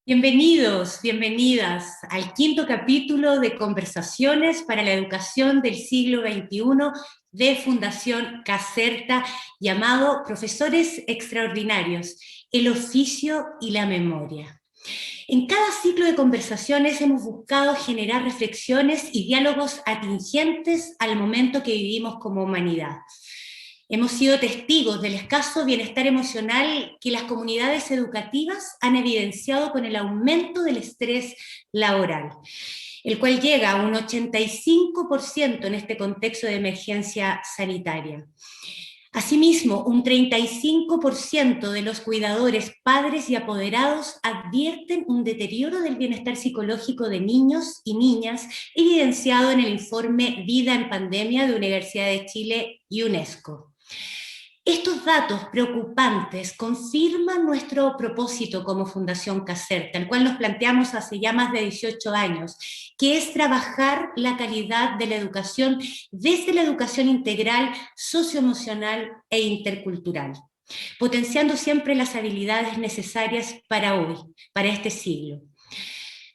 Bienvenidos, bienvenidas al quinto capítulo de Conversaciones para la Educación del siglo XXI de Fundación Caserta, llamado Profesores Extraordinarios, el oficio y la memoria. En cada ciclo de conversaciones hemos buscado generar reflexiones y diálogos atingentes al momento que vivimos como humanidad. Hemos sido testigos del escaso bienestar emocional que las comunidades educativas han evidenciado con el aumento del estrés laboral, el cual llega a un 85% en este contexto de emergencia sanitaria. Asimismo, un 35% de los cuidadores, padres y apoderados advierten un deterioro del bienestar psicológico de niños y niñas, evidenciado en el informe Vida en Pandemia de Universidad de Chile y UNESCO. Estos datos preocupantes confirman nuestro propósito como Fundación Caserta, el cual nos planteamos hace ya más de 18 años, que es trabajar la calidad de la educación desde la educación integral, socioemocional e intercultural, potenciando siempre las habilidades necesarias para hoy, para este siglo.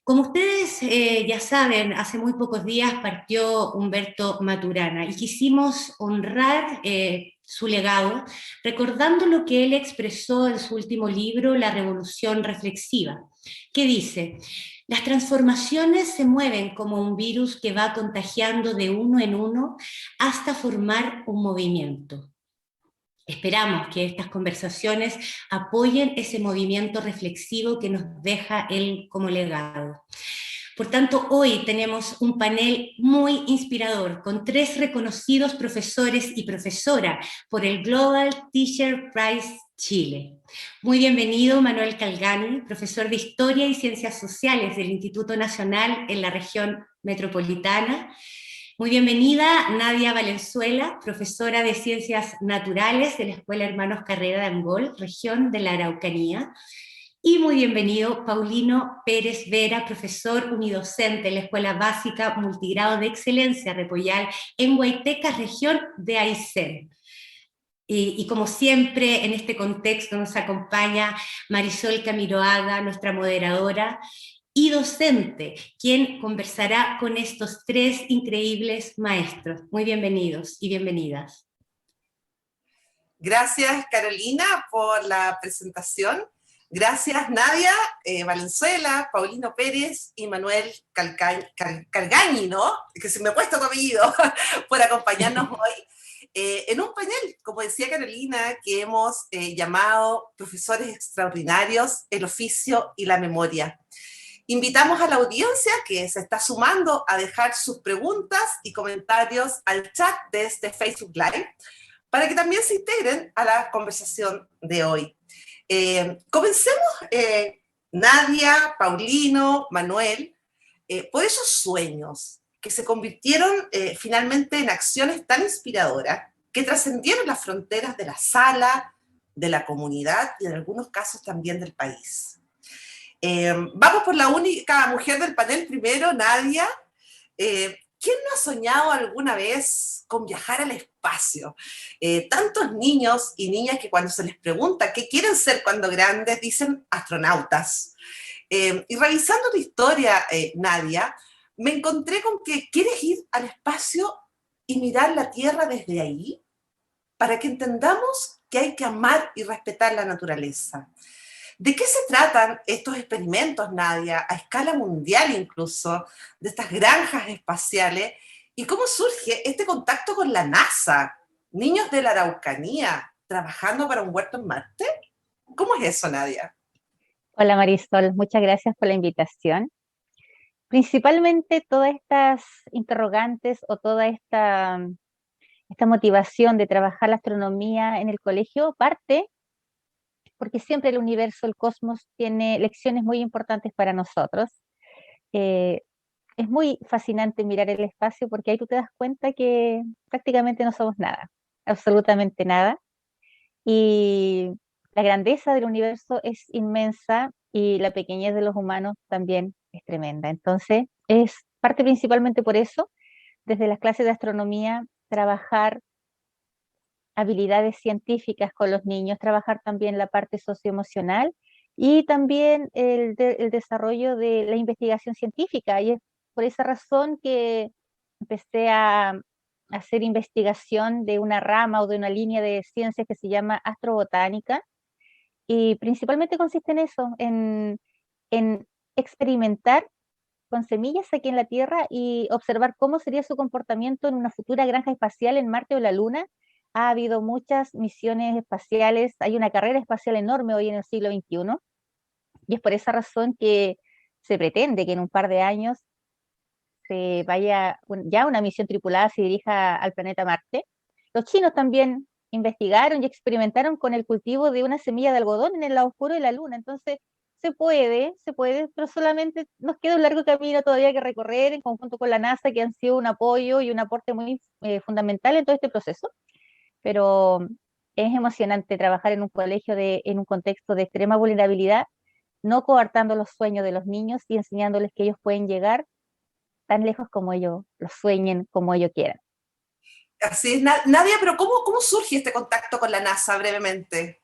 Como ustedes ya saben, hace muy pocos días partió Humberto Maturana y quisimos honrar su legado, recordando lo que él expresó en su último libro, La Revolución Reflexiva, que dice: las transformaciones se mueven como un virus que va contagiando de uno en uno hasta formar un movimiento. Esperamos que estas conversaciones apoyen ese movimiento reflexivo que nos deja él como legado. Por tanto, hoy tenemos un panel muy inspirador con 3 reconocidos profesores y profesora por el Global Teacher Prize Chile. Muy bienvenido Manuel Calgani, profesor de Historia y Ciencias Sociales del Instituto Nacional en la región metropolitana. Muy bienvenida Nadia Valenzuela, profesora de Ciencias Naturales de la Escuela Hermanos Carrera de Angol, región de la Araucanía. Y muy bienvenido Paulino Pérez Vera, profesor unidocente en la Escuela Básica Multigrado de Excelencia Repollal en Huayteca, región de Aysén. Y como siempre, en este contexto nos acompaña Marisol Camiroaga, nuestra moderadora y docente, quien conversará con estos 3 increíbles maestros. Muy bienvenidos y bienvenidas. Gracias, Carolina, por la presentación. Gracias, Nadia Valenzuela, Paulino Pérez y Manuel Calgani, ¿no? Que se me ha puesto tu apellido, por acompañarnos hoy en un panel, como decía Carolina, que hemos llamado Profesores Extraordinarios, el oficio y la memoria. Invitamos a la audiencia que se está sumando a dejar sus preguntas y comentarios al chat de este Facebook Live, para que también se integren a la conversación de hoy. Comencemos, Nadia, Paulino, Manuel, por esos sueños que se convirtieron finalmente en acciones tan inspiradoras que trascendieron las fronteras de la sala, de la comunidad y en algunos casos también del país. Vamos por la única mujer del panel primero, Nadia. ¿Quién no ha soñado alguna vez con viajar al espacio? Tantos niños y niñas que cuando se les pregunta qué quieren ser cuando grandes, dicen astronautas. Y revisando tu historia, Nadia, me encontré con que quieres ir al espacio y mirar la Tierra desde ahí, para que entendamos que hay que amar y respetar la naturaleza. ¿De qué se tratan estos experimentos, Nadia, a escala mundial incluso, de estas granjas espaciales? ¿Y cómo surge este contacto con la NASA? Niños de la Araucanía trabajando para un huerto en Marte. ¿Cómo es eso, Nadia? Hola Marisol, muchas gracias por la invitación. Principalmente todas estas interrogantes o toda esta motivación de trabajar la astronomía en el colegio parte porque siempre el universo, el cosmos, tiene lecciones muy importantes para nosotros. Eh, es muy fascinante mirar el espacio porque ahí tú te das cuenta que prácticamente no somos nada, absolutamente nada. Y la grandeza del universo es inmensa y la pequeñez de los humanos también es tremenda. Entonces, es parte principalmente por eso, desde las clases de astronomía, trabajar habilidades científicas con los niños, trabajar también la parte socioemocional y también el desarrollo de la investigación científica. Y es por esa razón que empecé a hacer investigación de una rama o de una línea de ciencias que se llama astrobotánica, y principalmente consiste en eso, en experimentar con semillas aquí en la Tierra y observar cómo sería su comportamiento en una futura granja espacial en Marte o la Luna. Ha habido muchas misiones espaciales, hay una carrera espacial enorme hoy en el siglo XXI, y es por esa razón que se pretende que en un par de años se vaya ya una misión tripulada se dirija al planeta Marte. Los chinos también investigaron y experimentaron con el cultivo de una semilla de algodón en el lado oscuro de la Luna. Entonces, se puede, pero solamente nos queda un largo camino todavía que recorrer en conjunto con la NASA, que han sido un apoyo y un aporte muy fundamental en todo este proceso. Pero es emocionante trabajar en un colegio en un contexto de extrema vulnerabilidad, no coartando los sueños de los niños y enseñándoles que ellos pueden llegar tan lejos como ellos lo sueñen, como ellos quieran. Así es, Nadia, pero ¿cómo surge este contacto con la NASA brevemente?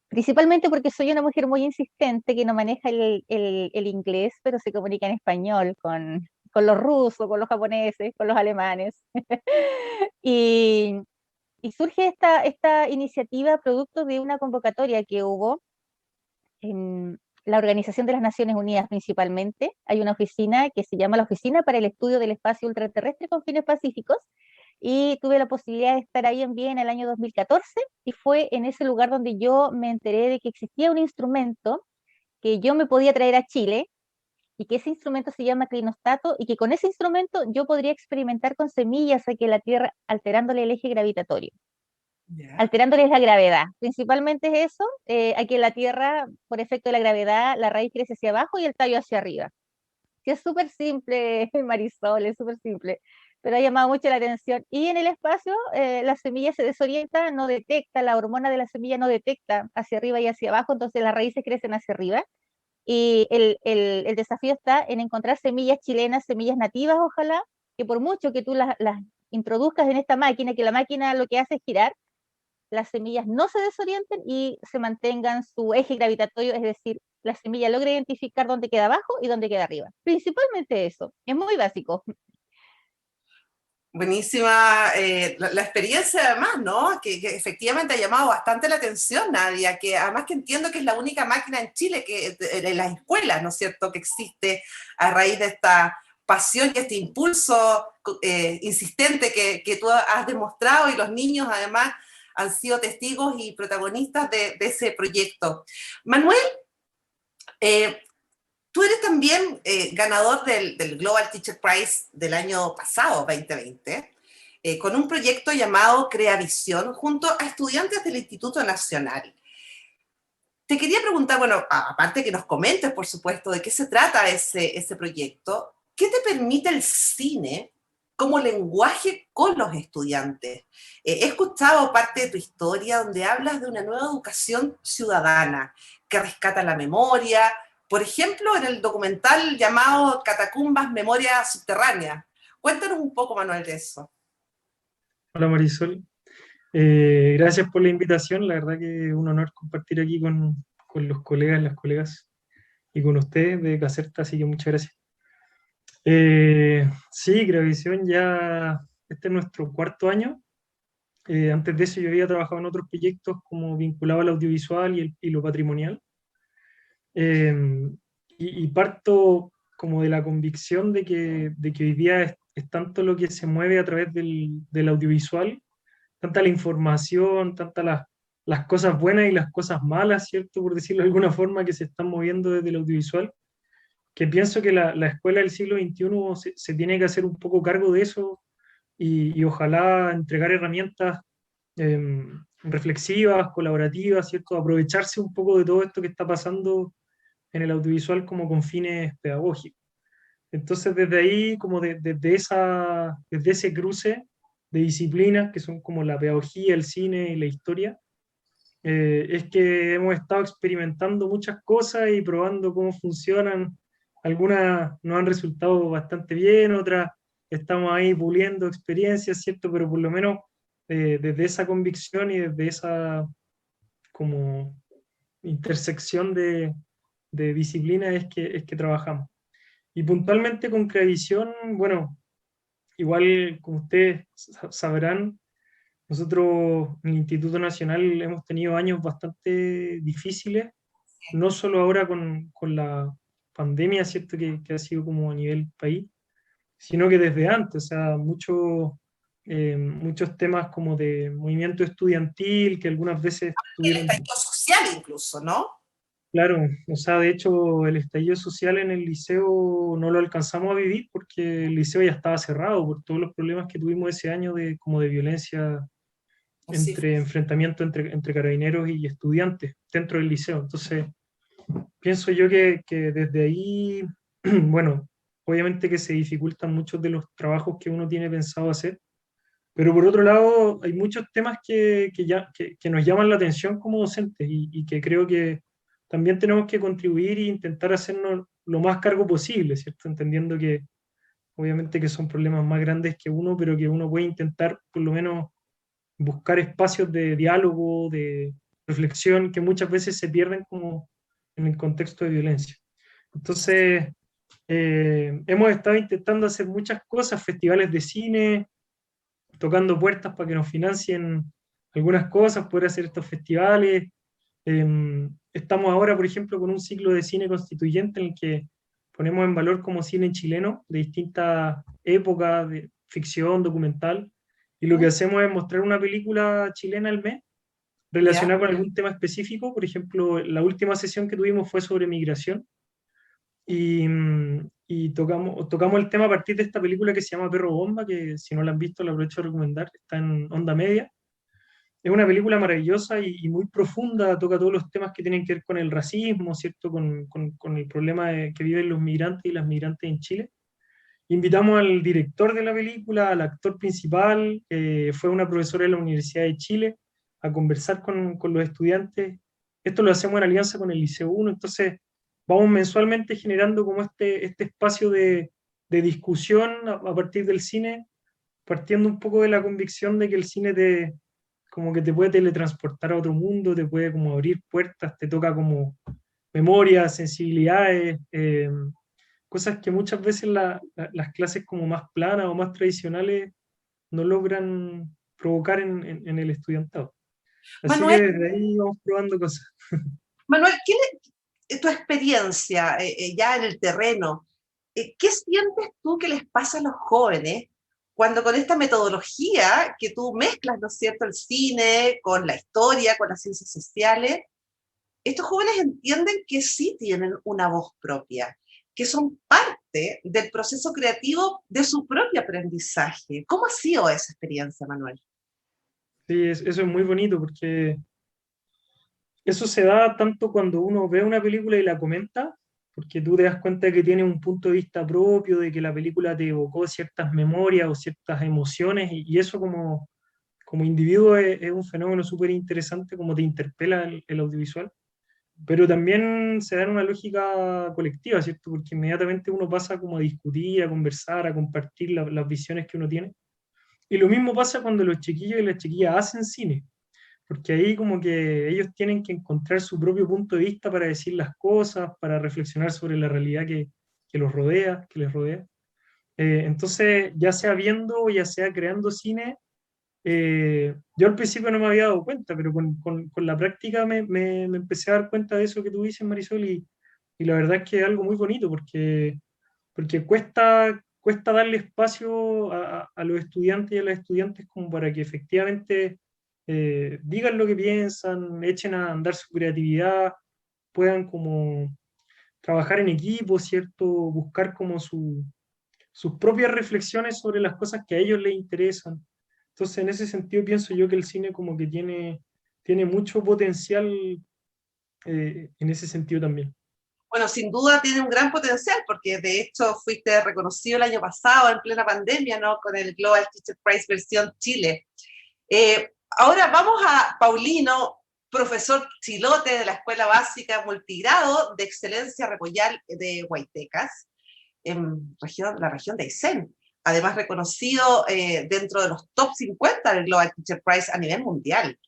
Principalmente porque soy una mujer muy insistente que no maneja el inglés, pero se comunica en español con los rusos, con los japoneses, con los alemanes. y, y surge esta iniciativa producto de una convocatoria que hubo en la Organización de las Naciones Unidas principalmente. Hay una oficina que se llama la Oficina para el Estudio del Espacio Ultraterrestre con Fines Pacíficos, y tuve la posibilidad de estar ahí en Viena el año 2014, y fue en ese lugar donde yo me enteré de que existía un instrumento que yo me podía traer a Chile, y que ese instrumento se llama clinostato, y que con ese instrumento yo podría experimentar con semillas aquí en la Tierra, alterándole el eje gravitatorio, Ya. alterándoles la gravedad. Principalmente es eso, aquí en la Tierra, por efecto de la gravedad, la raíz crece hacia abajo y el tallo hacia arriba. Sí, es súper simple, Marisol, es súper simple, pero ha llamado mucho la atención. Y en el espacio, la semilla se desorienta, no detecta, la hormona de la semilla no detecta hacia arriba y hacia abajo, entonces las raíces crecen hacia arriba. Y el desafío está en encontrar semillas chilenas, semillas nativas, ojalá, que por mucho que tú las introduzcas en esta máquina, que la máquina lo que hace es girar, las semillas no se desorienten y se mantengan su eje gravitatorio, es decir, la semilla logra identificar dónde queda abajo y dónde queda arriba. Principalmente eso, es muy básico. Buenísima la experiencia además, ¿no? Que efectivamente ha llamado bastante la atención, Nadia, que además que entiendo que es la única máquina en Chile que en las escuelas, ¿no es cierto?, que existe a raíz de esta pasión y este impulso insistente que tú has demostrado, y los niños además han sido testigos y protagonistas de ese proyecto. Manuel, eh, tú eres también ganador del Global Teacher Prize del año pasado, 2020, con un proyecto llamado Creavisión junto a estudiantes del Instituto Nacional. Te quería preguntar, bueno, aparte que nos comentes, por supuesto, de qué se trata ese proyecto, ¿qué te permite el cine como lenguaje con los estudiantes? He escuchado parte de tu historia donde hablas de una nueva educación ciudadana que rescata la memoria, por ejemplo, en el documental llamado Catacumbas, Memoria Subterránea. Cuéntanos un poco, Manuel, de eso. Hola Marisol. Gracias por la invitación. La verdad que es un honor compartir aquí con los colegas, las colegas y con ustedes de Caserta, así que muchas gracias. Sí, Creavisión ya, este es nuestro cuarto año. Antes de eso yo había trabajado en otros proyectos como vinculado al audiovisual y lo patrimonial. Eh, y parto como de la convicción de que hoy día es tanto lo que se mueve a través del audiovisual, tanta la información, tantas las cosas buenas y las cosas malas, ¿cierto? Por decirlo de alguna forma, que se están moviendo desde el audiovisual, que pienso que la escuela del siglo XXI se tiene que hacer un poco cargo de eso, y ojalá entregar herramientas reflexivas, colaborativas, ¿cierto? Aprovecharse un poco de todo esto que está pasando en el audiovisual como con fines pedagógicos. Entonces, desde ahí, como desde ese cruce de disciplinas que son como la pedagogía, el cine y la historia, es que hemos estado experimentando muchas cosas y probando cómo funcionan. Algunas nos han resultado bastante bien, otras estamos ahí puliendo experiencias, ¿cierto? Pero por lo menos desde esa convicción y desde esa como intersección de disciplinas es que trabajamos. Y puntualmente con Cravisión, bueno, igual como ustedes sabrán, nosotros en el Instituto Nacional hemos tenido años bastante difíciles, no solo ahora con la pandemia, ¿cierto? Que ha sido como a nivel país, sino que desde antes, o sea, muchos temas como de movimiento estudiantil, que algunas veces El tuvieron, estallido social incluso, ¿no? claro, o sea, de hecho el estallido social en el liceo no lo alcanzamos a vivir porque el liceo ya estaba cerrado por todos los problemas que tuvimos ese año como de violencia Sí. entre enfrentamiento entre carabineros y estudiantes dentro del liceo. Entonces, pienso yo que desde ahí, bueno, obviamente que se dificultan muchos de los trabajos que uno tiene pensado hacer, pero por otro lado hay muchos temas que nos llaman la atención como docentes y que creo que también tenemos que contribuir e intentar hacernos lo más cargo posible, ¿cierto? Entendiendo que obviamente que son problemas más grandes que uno, pero que uno puede intentar por lo menos buscar espacios de diálogo, de reflexión, que muchas veces se pierden como en el contexto de violencia. Entonces, hemos estado intentando hacer muchas cosas, festivales de cine, tocando puertas para que nos financien algunas cosas, poder hacer estos festivales. Estamos ahora, por ejemplo, con un ciclo de cine constituyente en el que ponemos en valor como cine chileno de distintas épocas, de ficción, documental, y lo que hacemos es mostrar una película chilena al mes ¿Ya? relacionada con algún tema específico. Por ejemplo, la última sesión que tuvimos fue sobre migración y tocamos el tema a partir de esta película que se llama Perro Bomba, que si no la han visto la aprovecho de recomendar, está en Onda Media. Es una película maravillosa y muy profunda, toca todos los temas que tienen que ver con el racismo, ¿cierto? Con el problema que viven los migrantes y las migrantes en Chile. Invitamos al director de la película, al actor principal, fue una profesora de la Universidad de Chile, a conversar con los estudiantes. Esto lo hacemos en alianza con el Liceo 1, entonces vamos mensualmente generando como este espacio de discusión a partir del cine, partiendo un poco de la convicción de que el cine como que te puede teletransportar a otro mundo, te puede como abrir puertas, te toca como memorias, sensibilidades, cosas que muchas veces las clases como más planas o más tradicionales no logran provocar en el estudiantado. Así que Manuel, desde ahí vamos probando cosas. Manuel, tu experiencia ya en el terreno, ¿qué sientes tú que les pasa a los jóvenes cuando con esta metodología que tú mezclas, ¿no es cierto?, el cine con la historia, con las ciencias sociales, estos jóvenes entienden que sí tienen una voz propia, que son parte del proceso creativo de su propio aprendizaje? ¿Cómo ha sido esa experiencia, Manuel? Sí, eso es muy bonito porque eso se da tanto cuando uno ve una película y la comenta, porque tú te das cuenta de que tiene un punto de vista propio, de que la película te evocó ciertas memorias o ciertas emociones, y eso como individuo es un fenómeno súper interesante, como te interpela el audiovisual, pero también se da en una lógica colectiva, ¿cierto? Porque inmediatamente uno pasa como a discutir, a conversar, a compartir las visiones que uno tiene. Y lo mismo pasa cuando los chiquillos y las chiquillas hacen cine, porque ahí como que ellos tienen que encontrar su propio punto de vista para decir las cosas, para reflexionar sobre la realidad que los rodea, que les rodea. Entonces, ya sea viendo o ya sea creando cine, yo al principio no me había dado cuenta, pero con la práctica me empecé a dar cuenta de eso que tú dices, Marisol, y la verdad es que es algo muy bonito, porque cuesta darle espacio a los estudiantes y a las estudiantes como para que efectivamente digan lo que piensan, echen a andar su creatividad, puedan como trabajar en equipo, ¿cierto? Buscar como sus propias reflexiones sobre las cosas que a ellos les interesan. Entonces, en ese sentido, pienso yo que el cine como que tiene mucho potencial en ese sentido también. Bueno, sin duda tiene un gran potencial, porque de hecho fuiste reconocido el año pasado en plena pandemia, ¿no?, con el Global Teacher Prize versión Chile. Ahora vamos a Paulino, profesor chilote de la Escuela Básica Multigrado de Excelencia Repollal de Huaytecas, en la región de Aysén. Además reconocido dentro de los top 50 del Global Teacher Prize a nivel mundial.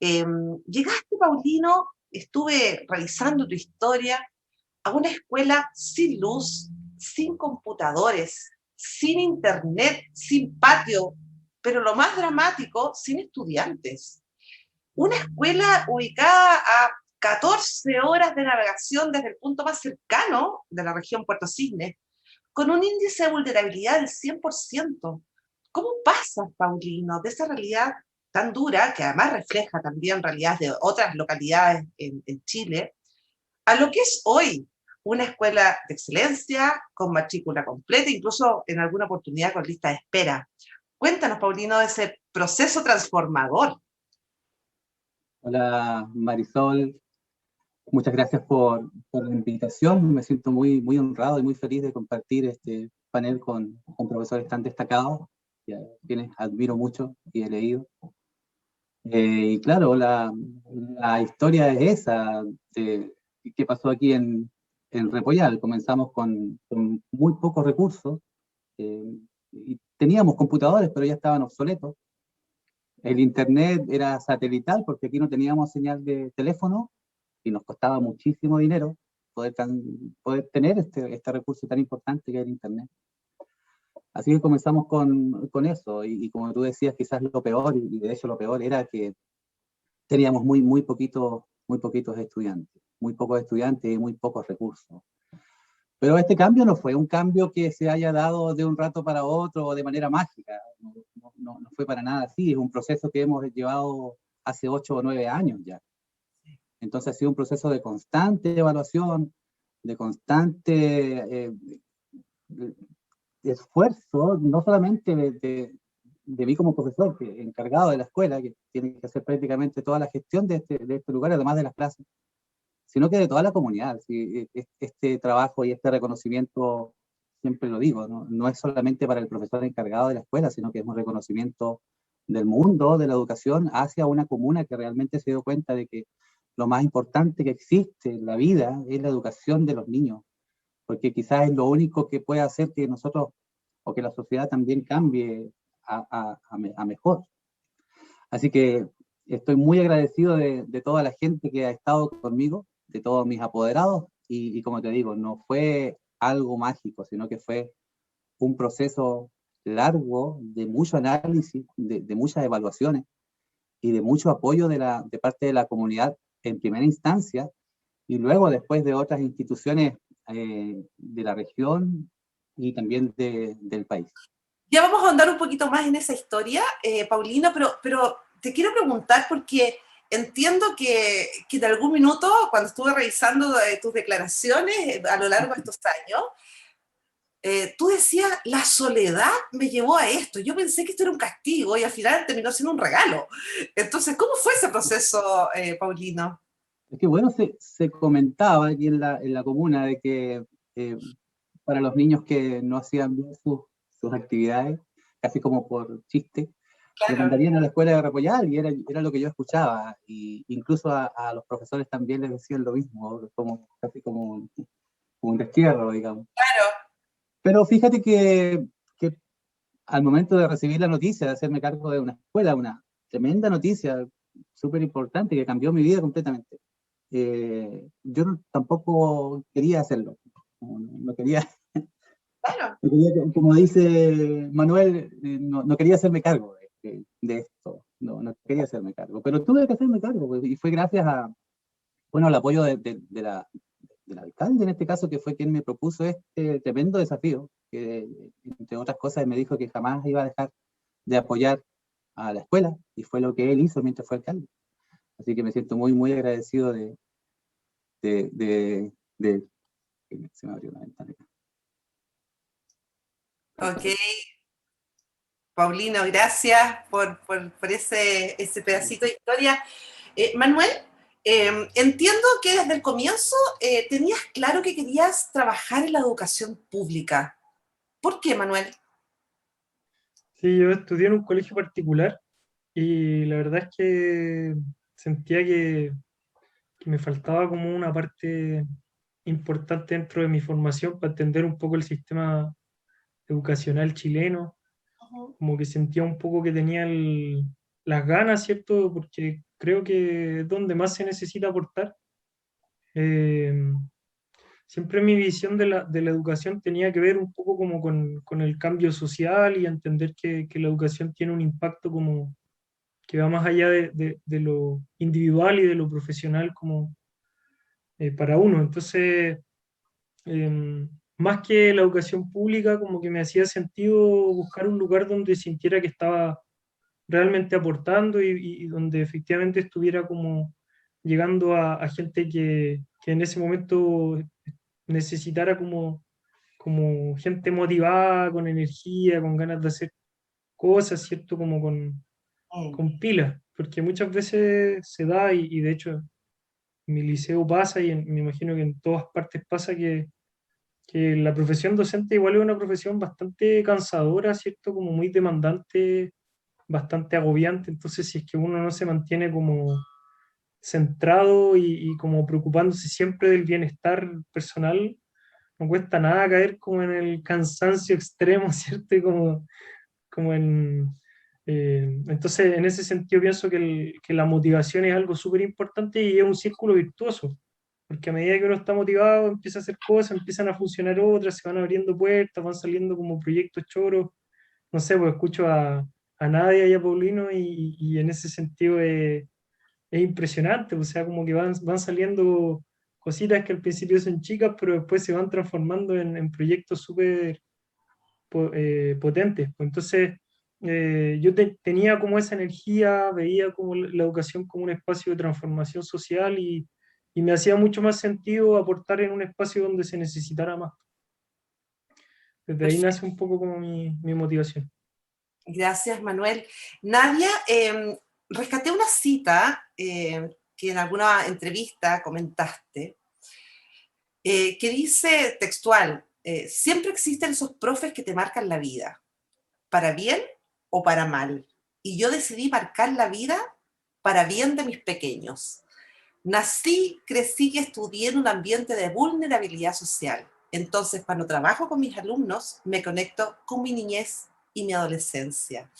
Llegaste, Paulino, estuve revisando tu historia, a una escuela sin luz, sin computadores, sin internet, sin patio, pero lo más dramático, sin estudiantes. Una escuela ubicada a 14 horas de navegación desde el punto más cercano de la región Puerto Cisnes, con un índice de vulnerabilidad del 100%. ¿Cómo pasas, Paulino, de esa realidad tan dura, que además refleja también realidades de otras localidades en Chile, a lo que es hoy una escuela de excelencia, con matrícula completa, incluso en alguna oportunidad con lista de espera? Cuéntanos, Paulino, de ese proceso transformador. Hola Marisol, muchas gracias por la invitación. Me siento muy, muy honrado y muy feliz de compartir este panel con profesores tan destacados, a quienes admiro mucho y he leído. Y claro, la historia es esa, de qué pasó aquí en Repollal. Comenzamos con muy pocos recursos, y teníamos computadores, pero ya estaban obsoletos. El internet era satelital porque aquí no teníamos señal de teléfono y nos costaba muchísimo dinero poder tener este recurso tan importante que es el internet. Así que comenzamos con eso, y como tú decías, quizás lo peor, y de hecho lo peor era que teníamos muy poquitos estudiantes, muy pocos estudiantes y muy pocos recursos. Pero este cambio no fue un cambio que se haya dado de un rato para otro o de manera mágica, no fue para nada así, es un proceso que hemos llevado hace 8 o 9 años ya. Entonces ha sido un proceso de constante evaluación, de constante esfuerzo, no solamente de mí como profesor, que encargado de la escuela, que tiene que hacer prácticamente toda la gestión de este lugar, además de las clases, sino que de toda la comunidad. ¿Sí? Este trabajo y este reconocimiento, siempre lo digo, no es solamente para el profesor encargado de la escuela, sino que es un reconocimiento del mundo, de la educación, hacia una comuna que realmente se dio cuenta de que lo más importante que existe en la vida es la educación de los niños, porque quizás es lo único que puede hacer que nosotros, o que la sociedad también cambie a mejor. Así que estoy muy agradecido de toda la gente que ha estado conmigo, de todos mis apoderados, y como te digo, no fue algo mágico, sino que fue un proceso largo, de mucho análisis, de muchas evaluaciones, y de mucho apoyo de parte de la comunidad en primera instancia, y luego después de otras instituciones de la región y también del país. Ya vamos a ahondar un poquito más en esa historia, Paulino, pero te quiero preguntar porque entiendo que de algún minuto, cuando estuve revisando tus declaraciones a lo largo de estos años, tú decías, la soledad me llevó a esto. Yo pensé que esto era un castigo y al final terminó siendo un regalo. Entonces, ¿cómo fue ese proceso, Paulino? Es que bueno, se comentaba aquí en la comuna de que para los niños que no hacían bien sus actividades, casi como por chiste, le Claro. mandarían a la escuela de Repollal, y era lo que yo escuchaba, y incluso a los profesores también les decían lo mismo, casi como un destierro, digamos. Claro. Pero fíjate que al momento de recibir la noticia de hacerme cargo de una escuela, una tremenda noticia, súper importante, que cambió mi vida completamente, yo tampoco quería hacerlo, no quería, Claro. como dice Manuel, no quería hacerme cargo de esto, no quería hacerme cargo, pero tuve que hacerme cargo, pues, y fue gracias al apoyo del alcalde, en este caso, que fue quien me propuso este tremendo desafío, que entre otras cosas me dijo que jamás iba a dejar de apoyar a la escuela, y fue lo que él hizo mientras fue alcalde. Así que me siento muy agradecido de se me abrió una ventana. Ok. Paulino, gracias por ese pedacito de historia. Manuel, entiendo que desde el comienzo tenías claro que querías trabajar en la educación pública. ¿Por qué, Manuel? Sí, yo estudié en un colegio particular y la verdad es que sentía que me faltaba como una parte importante dentro de mi formación para entender un poco el sistema educacional chileno, como que sentía un poco que tenía las ganas, ¿cierto? Porque creo que es donde más se necesita aportar, Siempre mi visión de la educación tenía que ver un poco como con el cambio social y entender que la educación tiene un impacto como que va más allá de lo individual y de lo profesional como para uno. Entonces, más que la educación pública, como que me hacía sentido buscar un lugar donde sintiera que estaba realmente aportando y donde efectivamente estuviera como llegando a gente que en ese momento necesitara como gente motivada, con energía, con ganas de hacer cosas, ¿cierto? Como Mm. con pilas, porque muchas veces se da y de hecho en mi liceo pasa y me imagino que en todas partes pasa que la profesión docente igual es una profesión bastante cansadora, ¿cierto? Como muy demandante, bastante agobiante, entonces si es que uno no se mantiene como centrado y como preocupándose siempre del bienestar personal, no cuesta nada caer como en el cansancio extremo, ¿cierto? Y como entonces, en ese sentido pienso que la motivación es algo súper importante y es un círculo virtuoso, porque a medida que uno está motivado, empieza a hacer cosas, empiezan a funcionar otras, se van abriendo puertas, van saliendo como proyectos choros. No sé, pues escucho a Nadia y a Paulino y en ese sentido es impresionante, o sea, como que van saliendo cositas que al principio son chicas, pero después se van transformando en proyectos súper potentes. Pues entonces, yo tenía como esa energía, veía como la educación como un espacio de transformación social y me hacía mucho más sentido aportar en un espacio donde se necesitara más. Desde ahí Perfecto. nace un poco como mi motivación. Gracias, Manuel. Nadia, rescaté una cita que en alguna entrevista comentaste, que dice textual, siempre existen esos profes que te marcan la vida, para bien o para mal. Y yo decidí marcar la vida para bien de mis pequeños. Nací, crecí y estudié en un ambiente de vulnerabilidad social. Entonces, cuando trabajo con mis alumnos, me conecto con mi niñez y mi adolescencia.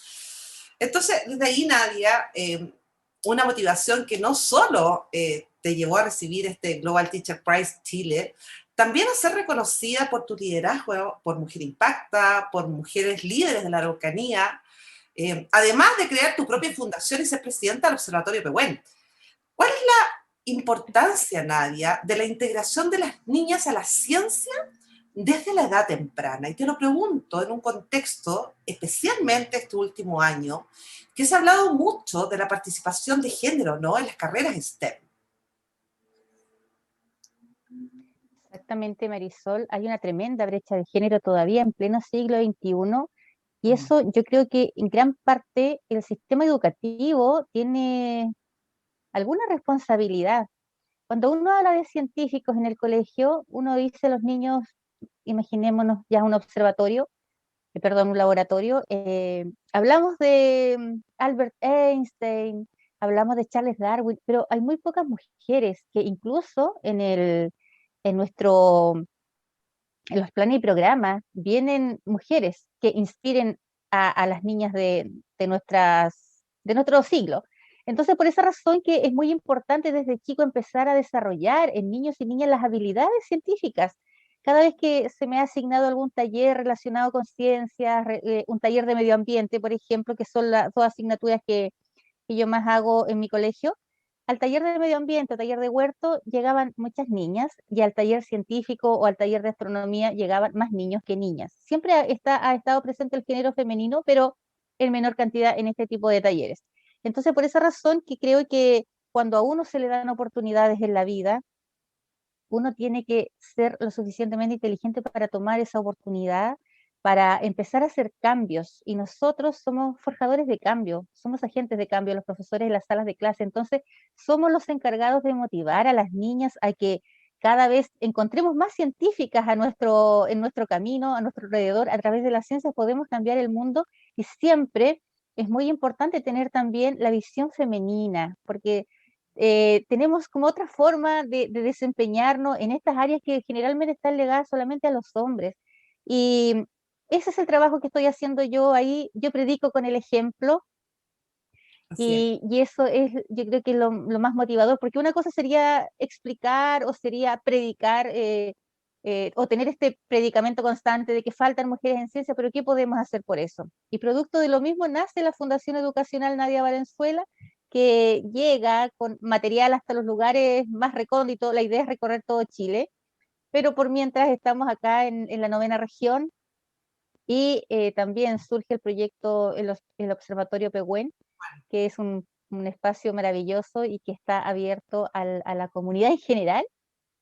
Entonces, desde ahí, Nadia, una motivación que no solo te llevó a recibir este Global Teacher Prize Chile, también a ser reconocida por tu liderazgo, por Mujer Impacta, por mujeres líderes de la Araucanía, además de crear tu propia fundación y ser presidenta del Observatorio Pehuen. ¿Cuál es la importancia, Nadia, de la integración de las niñas a la ciencia desde la edad temprana? Y te lo pregunto en un contexto, especialmente este último año, que se ha hablado mucho de la participación de género, ¿no?, en las carreras STEM. Exactamente, Marisol. Hay una tremenda brecha de género todavía en pleno siglo XXI y eso yo creo que en gran parte el sistema educativo tiene alguna responsabilidad. Cuando uno habla de científicos en el colegio, uno dice a los niños, imaginémonos ya un observatorio, perdón, un laboratorio, hablamos de Albert Einstein, hablamos de Charles Darwin, pero hay muy pocas mujeres que incluso en nuestro, en los planes y programas vienen mujeres que inspiren a las niñas de nuestro siglo. Entonces, por esa razón que es muy importante desde chico empezar a desarrollar en niños y niñas las habilidades científicas. Cada vez que se me ha asignado algún taller relacionado con ciencias, un taller de medio ambiente, por ejemplo, que son las dos asignaturas que yo más hago en mi colegio, al taller de medio ambiente, al taller de huerto, llegaban muchas niñas y al taller científico o al taller de astronomía llegaban más niños que niñas. Siempre ha estado presente el género femenino, pero en menor cantidad en este tipo de talleres. Entonces, por esa razón que creo que cuando a uno se le dan oportunidades en la vida, uno tiene que ser lo suficientemente inteligente para tomar esa oportunidad, para empezar a hacer cambios. Y nosotros somos forjadores de cambio, somos agentes de cambio, los profesores en las salas de clase. Entonces, somos los encargados de motivar a las niñas a que cada vez encontremos más científicas en nuestro camino, a nuestro alrededor. A través de la ciencia podemos cambiar el mundo y siempre es muy importante tener también la visión femenina, porque tenemos como otra forma de desempeñarnos en estas áreas que generalmente están legadas solamente a los hombres. Y ese es el trabajo que estoy haciendo yo ahí. Yo predico con el ejemplo Y eso es, yo creo que lo más motivador, porque una cosa sería explicar o sería predicar o tener este predicamento constante de que faltan mujeres en ciencia, pero ¿qué podemos hacer por eso? Y producto de lo mismo nace la Fundación Educacional Nadia Valenzuela, que llega con material hasta los lugares más recónditos. La idea es recorrer todo Chile, pero por mientras estamos acá en la 9ª región, y también surge el proyecto, el Observatorio Pehuen, que es un espacio maravilloso y que está abierto a la comunidad en general,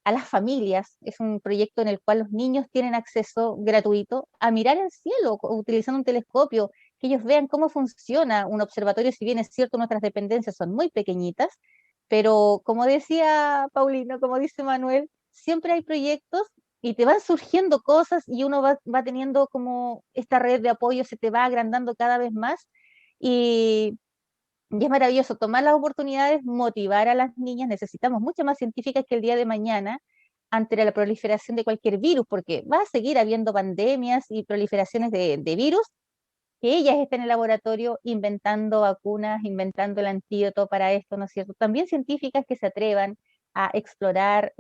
a las familias. Es un proyecto en el cual los niños tienen acceso gratuito a mirar el cielo utilizando un telescopio, que ellos vean cómo funciona un observatorio. Si bien es cierto, nuestras dependencias son muy pequeñitas, pero como decía Paulino, como dice Manuel, siempre hay proyectos y te van surgiendo cosas y uno va teniendo como esta red de apoyo, se te va agrandando cada vez más. Y es maravilloso tomar las oportunidades, motivar a las niñas. Necesitamos muchas más científicas que el día de mañana ante la proliferación de cualquier virus, porque va a seguir habiendo pandemias y proliferaciones de virus, que ellas estén en el laboratorio inventando vacunas, inventando el antídoto para esto, ¿no es cierto? También científicas que se atrevan a explorar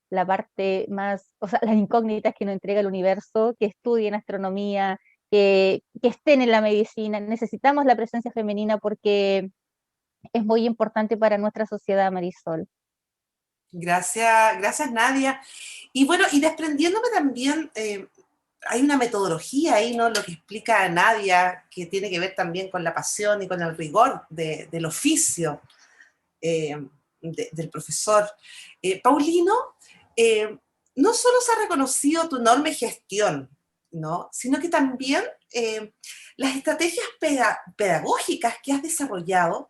la parte más, o sea, las incógnitas que nos entrega el universo, que estudien astronomía, que estén en la medicina. Necesitamos la presencia femenina porque es muy importante para nuestra sociedad, Marisol. Gracias, gracias Nadia. Y bueno, y desprendiéndome también, hay una metodología ahí, ¿no? Lo que explica Nadia, que tiene que ver también con la pasión y con el rigor del oficio del profesor. Paulino, no solo se ha reconocido tu enorme gestión, ¿no? Sino que también las estrategias pedagógicas que has desarrollado,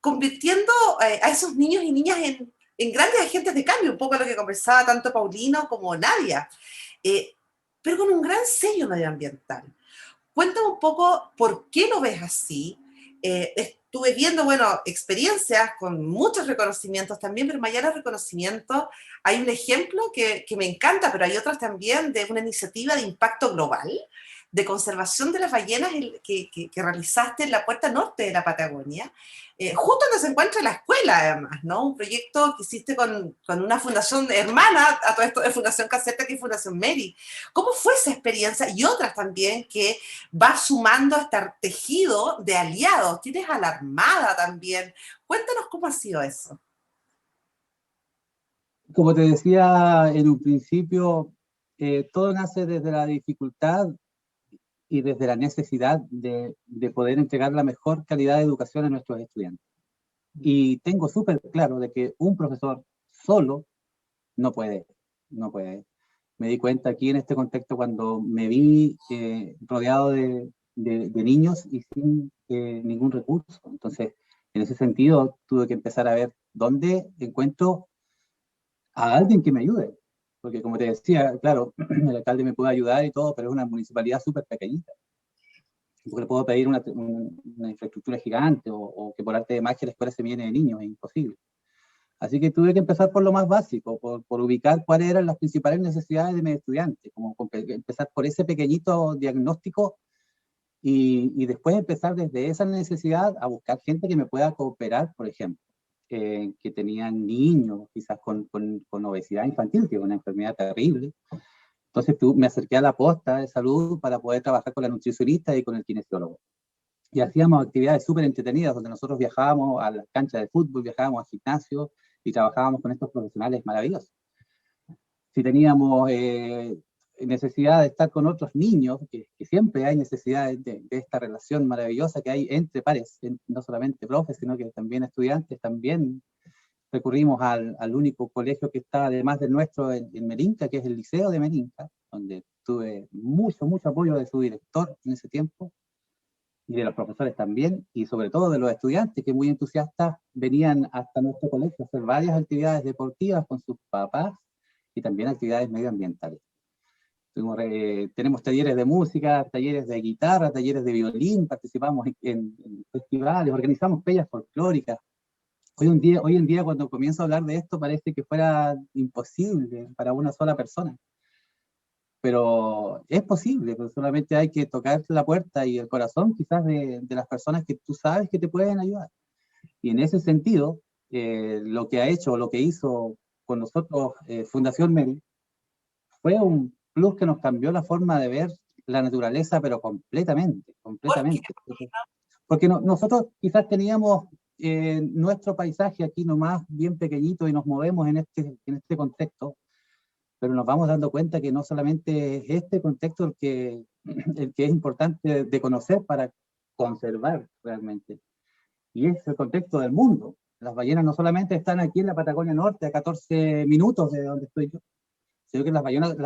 convirtiendo a esos niños y niñas en grandes agentes de cambio, un poco lo que conversaba tanto Paulino como Nadia, pero con un gran sello medioambiental. Cuéntame un poco por qué lo ves así. Estuve viendo, bueno, experiencias con muchos reconocimientos también, pero más allá de los reconocimientos, hay un ejemplo que me encanta, pero hay otros también de una iniciativa de impacto global, de conservación de las ballenas que realizaste en la puerta norte de la Patagonia, justo donde se encuentra la escuela, además, ¿no? Un proyecto que hiciste con una fundación hermana a todo esto de Fundación Caserta, que es Fundación Mary. ¿Cómo fue esa experiencia? Y otras también que va sumando a este tejido de aliados. Tienes a la Armada también. Cuéntanos cómo ha sido eso. Como te decía en un principio, todo nace desde la dificultad y desde la necesidad de poder entregar la mejor calidad de educación a nuestros estudiantes. Y tengo súper claro de que un profesor solo no puede. Me di cuenta aquí en este contexto cuando me vi rodeado de niños y sin ningún recurso. Entonces, en ese sentido, tuve que empezar a ver dónde encuentro a alguien que me ayude. Porque como te decía, claro, el alcalde me puede ayudar y todo, pero es una municipalidad súper pequeñita. Porque le puedo pedir una infraestructura gigante o que por arte de magia la escuela se llene de niños, es imposible. Así que tuve que empezar por lo más básico, por ubicar cuáles eran las principales necesidades de mis estudiantes, como empezar por ese pequeñito diagnóstico y después empezar desde esa necesidad a buscar gente que me pueda cooperar, por ejemplo, que tenían niños quizás con obesidad infantil, que es una enfermedad terrible. Entonces me acerqué a la posta de salud para poder trabajar con la nutricionista y con el kinesiólogo. Y hacíamos actividades súper entretenidas, donde nosotros viajábamos a las canchas de fútbol, viajábamos al gimnasio y trabajábamos con estos profesionales maravillosos. Si teníamos necesidad de estar con otros niños, que siempre hay necesidad de esta relación maravillosa que hay entre pares, no solamente profes, sino que también estudiantes, también recurrimos al único colegio que está además del nuestro en Merinca, que es el Liceo de Merinca, donde tuve mucho apoyo de su director en ese tiempo, y de los profesores también, y sobre todo de los estudiantes que muy entusiastas venían hasta nuestro colegio a hacer varias actividades deportivas con sus papás y también actividades medioambientales. Tenemos talleres de música, talleres de guitarra, talleres de violín, participamos en festivales, organizamos pellas folclóricas. Hoy en día, cuando comienzo a hablar de esto, parece que fuera imposible para una sola persona. pero es posible, pero solamente hay que tocar la puerta y el corazón quizás de las personas que tú sabes que te pueden ayudar. Y en ese sentido, lo que ha hecho, lo que hizo con nosotros Fundación Meri, fue un plus que nos cambió la forma de ver la naturaleza, pero completamente, ¿Por qué? completamente. Porque nosotros quizás teníamos nuestro paisaje aquí nomás bien pequeñito y nos movemos en este contexto, pero nos vamos dando cuenta que no solamente es este contexto el que es importante de conocer para conservar realmente, y es el contexto del mundo. Las ballenas no solamente están aquí en la Patagonia Norte, a 14 minutos de donde estoy yo, sino que las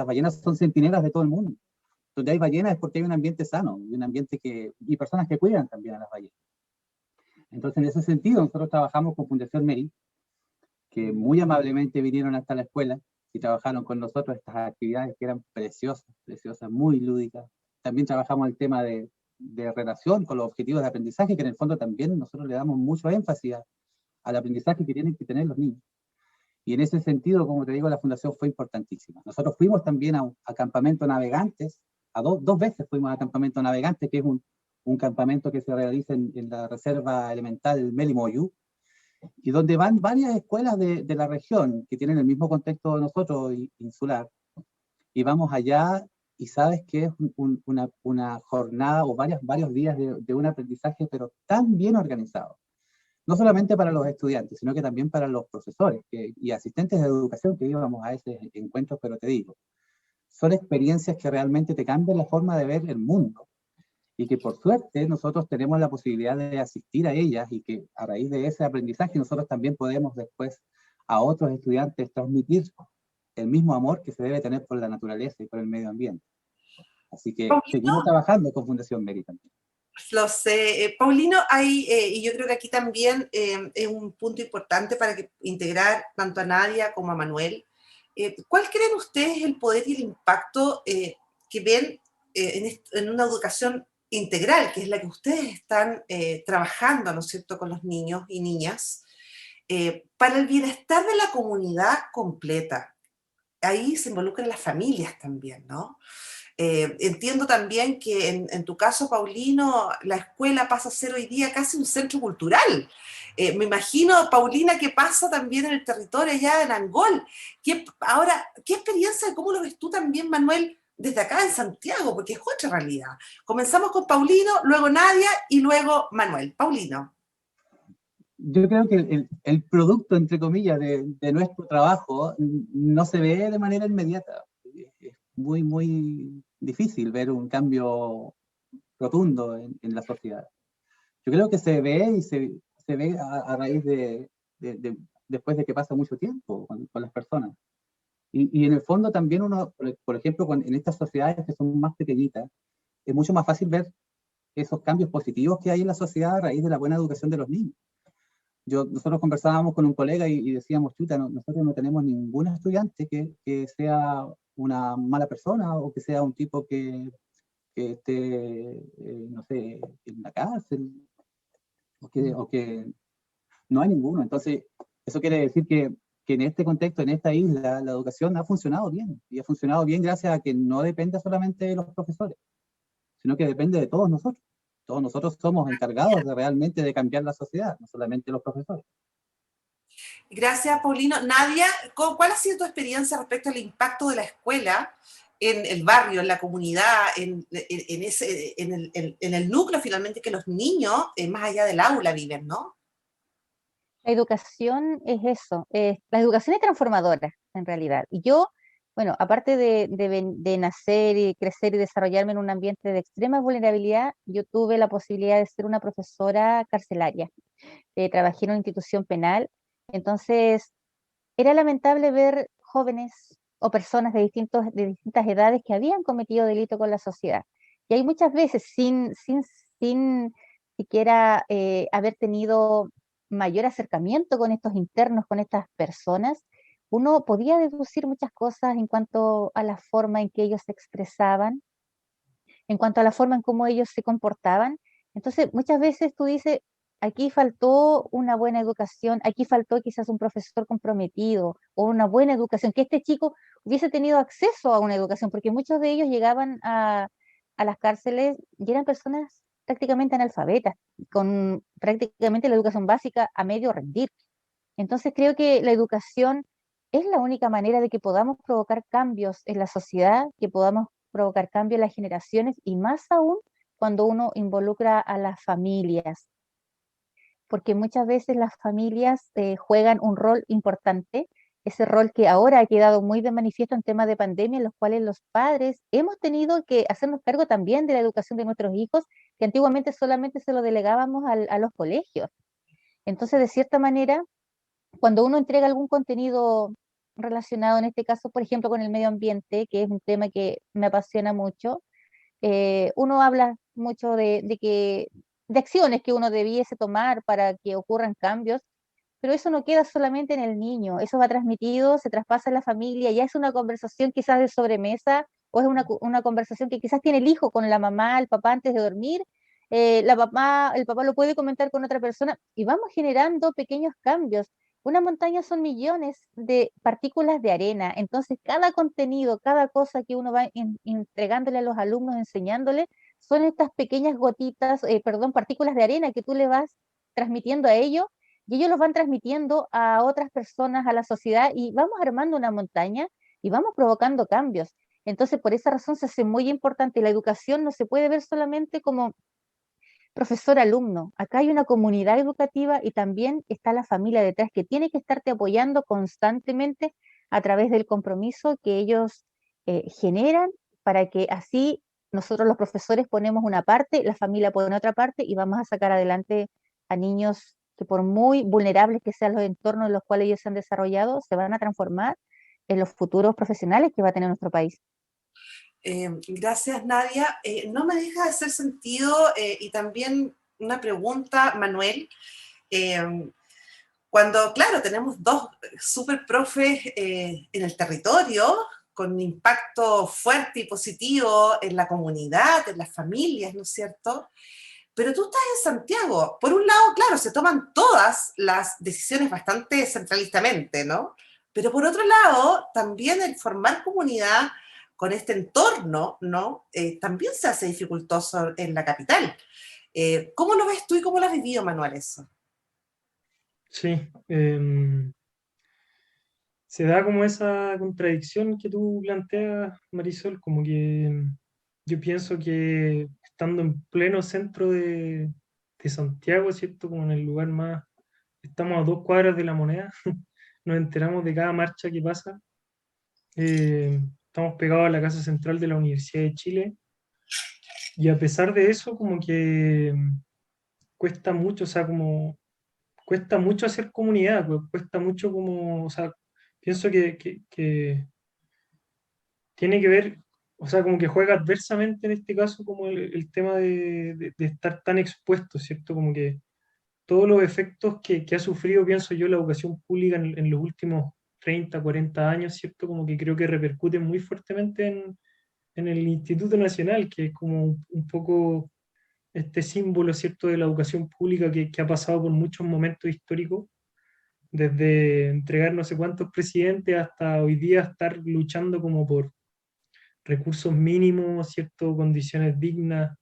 ballenas son centinelas de todo el mundo. Donde hay ballenas es porque hay un ambiente sano, y un ambiente y personas que cuidan también a las ballenas. Entonces, en ese sentido, nosotros trabajamos con Fundación Meri, que muy amablemente vinieron hasta la escuela y trabajaron con nosotros estas actividades que eran preciosas, preciosas, muy lúdicas. También trabajamos el tema de relación con los objetivos de aprendizaje, que en el fondo también nosotros le damos mucho énfasis al aprendizaje que tienen que tener los niños. Y en ese sentido, como te digo, la fundación fue importantísima. Nosotros fuimos también a campamento navegantes, dos veces fuimos a campamento navegantes, que es un campamento que se realiza en la reserva elemental Melimoyu, y donde van varias escuelas de la región que tienen el mismo contexto de nosotros, insular, y vamos allá y sabes que es una jornada o varios días de un aprendizaje, pero tan bien organizado. No solamente para los estudiantes, sino que también para los profesores y asistentes de educación que íbamos a ese encuentro, pero te digo, son experiencias que realmente te cambian la forma de ver el mundo y que por suerte nosotros tenemos la posibilidad de asistir a ellas y que a raíz de ese aprendizaje nosotros también podemos después a otros estudiantes transmitir el mismo amor que se debe tener por la naturaleza y por el medio ambiente. Así que seguimos trabajando con Fundación Meri también. Lo sé. Paulino, y yo creo que aquí también es un punto importante para integrar tanto a Nadia como a Manuel. ¿Cuál creen ustedes el poder y el impacto que ven en una educación integral, que es la que ustedes están trabajando, ¿no es cierto?, con los niños y niñas, para el bienestar de la comunidad completa? Ahí se involucran las familias también, ¿no? Entiendo también que en tu caso, Paulino, la escuela pasa a ser hoy día casi un centro cultural. Me imagino, Paulina, que pasa también en el territorio allá en Angol. Ahora, ¿qué experiencia, cómo lo ves tú también, Manuel, desde acá en Santiago? Porque es otra realidad. Comenzamos con Paulino, luego Nadia y luego Manuel. Paulino. Yo creo que el producto, entre comillas, de nuestro trabajo no se ve de manera inmediata. Es muy, muy difícil ver un cambio rotundo en la sociedad. Yo creo que se ve y se ve a raíz después de que pasa mucho tiempo con las personas. Y en el fondo también uno, por ejemplo, en estas sociedades que son más pequeñitas, es mucho más fácil ver esos cambios positivos que hay en la sociedad a raíz de la buena educación de los niños. Nosotros conversábamos con un colega y decíamos, chuta, nosotros no tenemos ningún estudiante que sea una mala persona o que sea un tipo que esté, no sé, en la cárcel, o que no hay ninguno. Entonces, eso quiere decir que en este contexto, en esta isla, la educación ha funcionado bien, y ha funcionado bien gracias a que no depende solamente de los profesores, sino que depende de todos nosotros. Todos nosotros somos encargados realmente de cambiar la sociedad, no solamente los profesores. Gracias, Paulino. Nadia, ¿cuál ha sido tu experiencia respecto al impacto de la escuela en el barrio, en la comunidad, en el núcleo finalmente que los niños, más allá del aula, viven, ¿no? La educación es eso, la educación es transformadora en realidad. Y yo, bueno, aparte de nacer y crecer y desarrollarme en un ambiente de extrema vulnerabilidad, yo tuve la posibilidad de ser una profesora carcelaria. Trabajé en una institución penal, entonces era lamentable ver jóvenes o personas de distintas edades que habían cometido delito con la sociedad. Y hay muchas veces, sin siquiera haber tenido mayor acercamiento con estos internos, con estas personas, uno podía deducir muchas cosas en cuanto a la forma en que ellos se expresaban, en cuanto a la forma en cómo ellos se comportaban. Entonces, muchas veces tú dices, aquí faltó una buena educación, aquí faltó quizás un profesor comprometido o una buena educación, que este chico hubiese tenido acceso a una educación, porque muchos de ellos llegaban a las cárceles y eran personas prácticamente analfabetas, con prácticamente la educación básica a medio rendir. Entonces creo que la educación es la única manera de que podamos provocar cambios en la sociedad, que podamos provocar cambios en las generaciones y más aún cuando uno involucra a las familias, porque muchas veces las familias juegan un rol importante, ese rol que ahora ha quedado muy de manifiesto en temas de pandemia, en los cuales los padres hemos tenido que hacernos cargo también de la educación de nuestros hijos, que antiguamente solamente se lo delegábamos a los colegios. Entonces, de cierta manera, cuando uno entrega algún contenido relacionado, en este caso, por ejemplo, con el medio ambiente, que es un tema que me apasiona mucho, uno habla mucho de acciones que uno debiese tomar para que ocurran cambios, pero eso no queda solamente en el niño, eso va transmitido, se traspasa en la familia, ya es una conversación quizás de sobremesa, o es una conversación que quizás tiene el hijo con la mamá, el papá antes de dormir, el papá lo puede comentar con otra persona, y vamos generando pequeños cambios. Una montaña son millones de partículas de arena, entonces cada contenido, cada cosa que uno va entregándole a los alumnos, enseñándole, son estas pequeñas gotitas, perdón, partículas de arena que tú le vas transmitiendo a ellos y ellos los van transmitiendo a otras personas, a la sociedad, y vamos armando una montaña y vamos provocando cambios. Entonces, por esa razón se hace muy importante. La educación no se puede ver solamente como profesor-alumno. Acá hay una comunidad educativa y también está la familia detrás que tiene que estarte apoyando constantemente a través del compromiso que ellos generan para que así nosotros los profesores ponemos una parte, la familia pone otra parte y vamos a sacar adelante a niños que por muy vulnerables que sean los entornos en los cuales ellos se han desarrollado, se van a transformar en los futuros profesionales que va a tener nuestro país. Gracias, Nadia. No me deja de hacer sentido y también una pregunta, Manuel. Cuando, claro, tenemos dos super profes en el territorio, con un impacto fuerte y positivo en la comunidad, en las familias, ¿no es cierto? Pero tú estás en Santiago. Por un lado, claro, se toman todas las decisiones bastante centralistamente, ¿no? Pero por otro lado, también el formar comunidad con este entorno, ¿no? También se hace dificultoso en la capital. ¿Cómo lo ves tú y cómo lo has vivido, Manuel, eso? Sí, se da como esa contradicción que tú planteas, Marisol, como que yo pienso que estando en pleno centro de Santiago, ¿cierto? Como en el lugar más, estamos a 2 cuadras de La Moneda, nos enteramos de cada marcha que pasa. Estamos pegados a la Casa Central de la Universidad de Chile y a pesar de eso, como que cuesta mucho, o sea, como cuesta mucho hacer comunidad, pues, cuesta mucho como, o sea, pienso que tiene que ver, o sea, como que juega adversamente en este caso como el tema de estar tan expuesto, ¿cierto? Como que todos los efectos que ha sufrido, pienso yo, la educación pública en los últimos 30 40 años, ¿cierto? Como que creo que repercuten muy fuertemente en el Instituto Nacional, que es como un poco este símbolo, ¿cierto?, de la educación pública que ha pasado por muchos momentos históricos, desde entregar no sé cuántos presidentes hasta hoy día estar luchando como por recursos mínimos, ¿cierto?, condiciones dignas.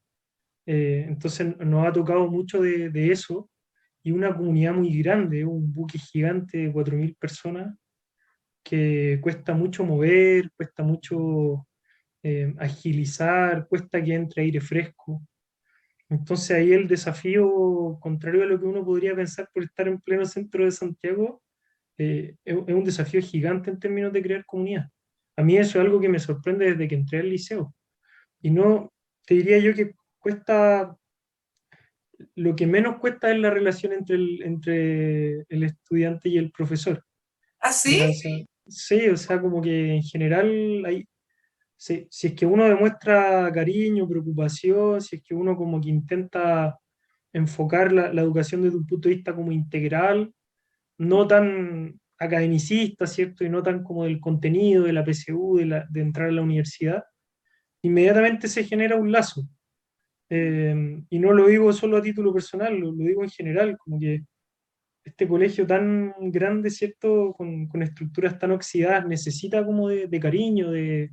Entonces nos ha tocado mucho de eso y una comunidad muy grande, un buque gigante de 4.000 personas que cuesta mucho mover, cuesta mucho agilizar, cuesta que entre aire fresco. Entonces ahí el desafío, contrario a lo que uno podría pensar por estar en pleno centro de Santiago, es un desafío gigante en términos de crear comunidad. A mí eso es algo que me sorprende desde que entré al liceo. Y no, te diría yo que cuesta, lo que menos cuesta es la relación entre el estudiante y el profesor. ¿Ah, ¿Ya? sí? O sea, sí, o sea, como que en general hay, si es que uno demuestra cariño, preocupación, si es que uno como que intenta enfocar la educación desde un punto de vista como integral, no tan academicista, ¿cierto? Y no tan como del contenido, de la PSU, de entrar a la universidad, inmediatamente se genera un lazo. Y no lo digo solo a título personal, lo digo en general, como que este colegio tan grande, ¿cierto? Con estructuras tan oxidadas, necesita como de cariño, de,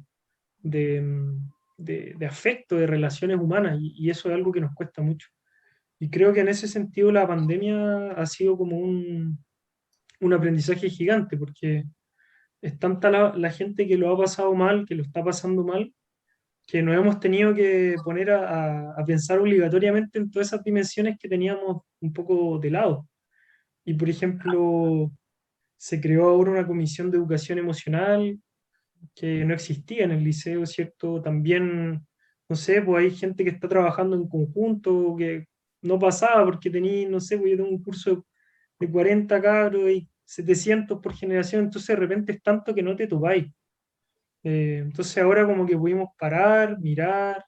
de afecto, de relaciones humanas, y eso es algo que nos cuesta mucho. Y creo que en ese sentido la pandemia ha sido como un aprendizaje gigante, porque es tanta la gente que lo ha pasado mal, que lo está pasando mal, que nos hemos tenido que poner a pensar obligatoriamente en todas esas dimensiones que teníamos un poco de lado. Y por ejemplo, se creó ahora una comisión de educación emocional que no existía en el liceo, ¿cierto? También, no sé, pues hay gente que está trabajando en conjunto, que no pasaba porque tenía, no sé, pues yo tengo un curso de 40 cabros y 700 por generación, entonces de repente es tanto que no te topáis. Entonces ahora como que pudimos parar, mirar,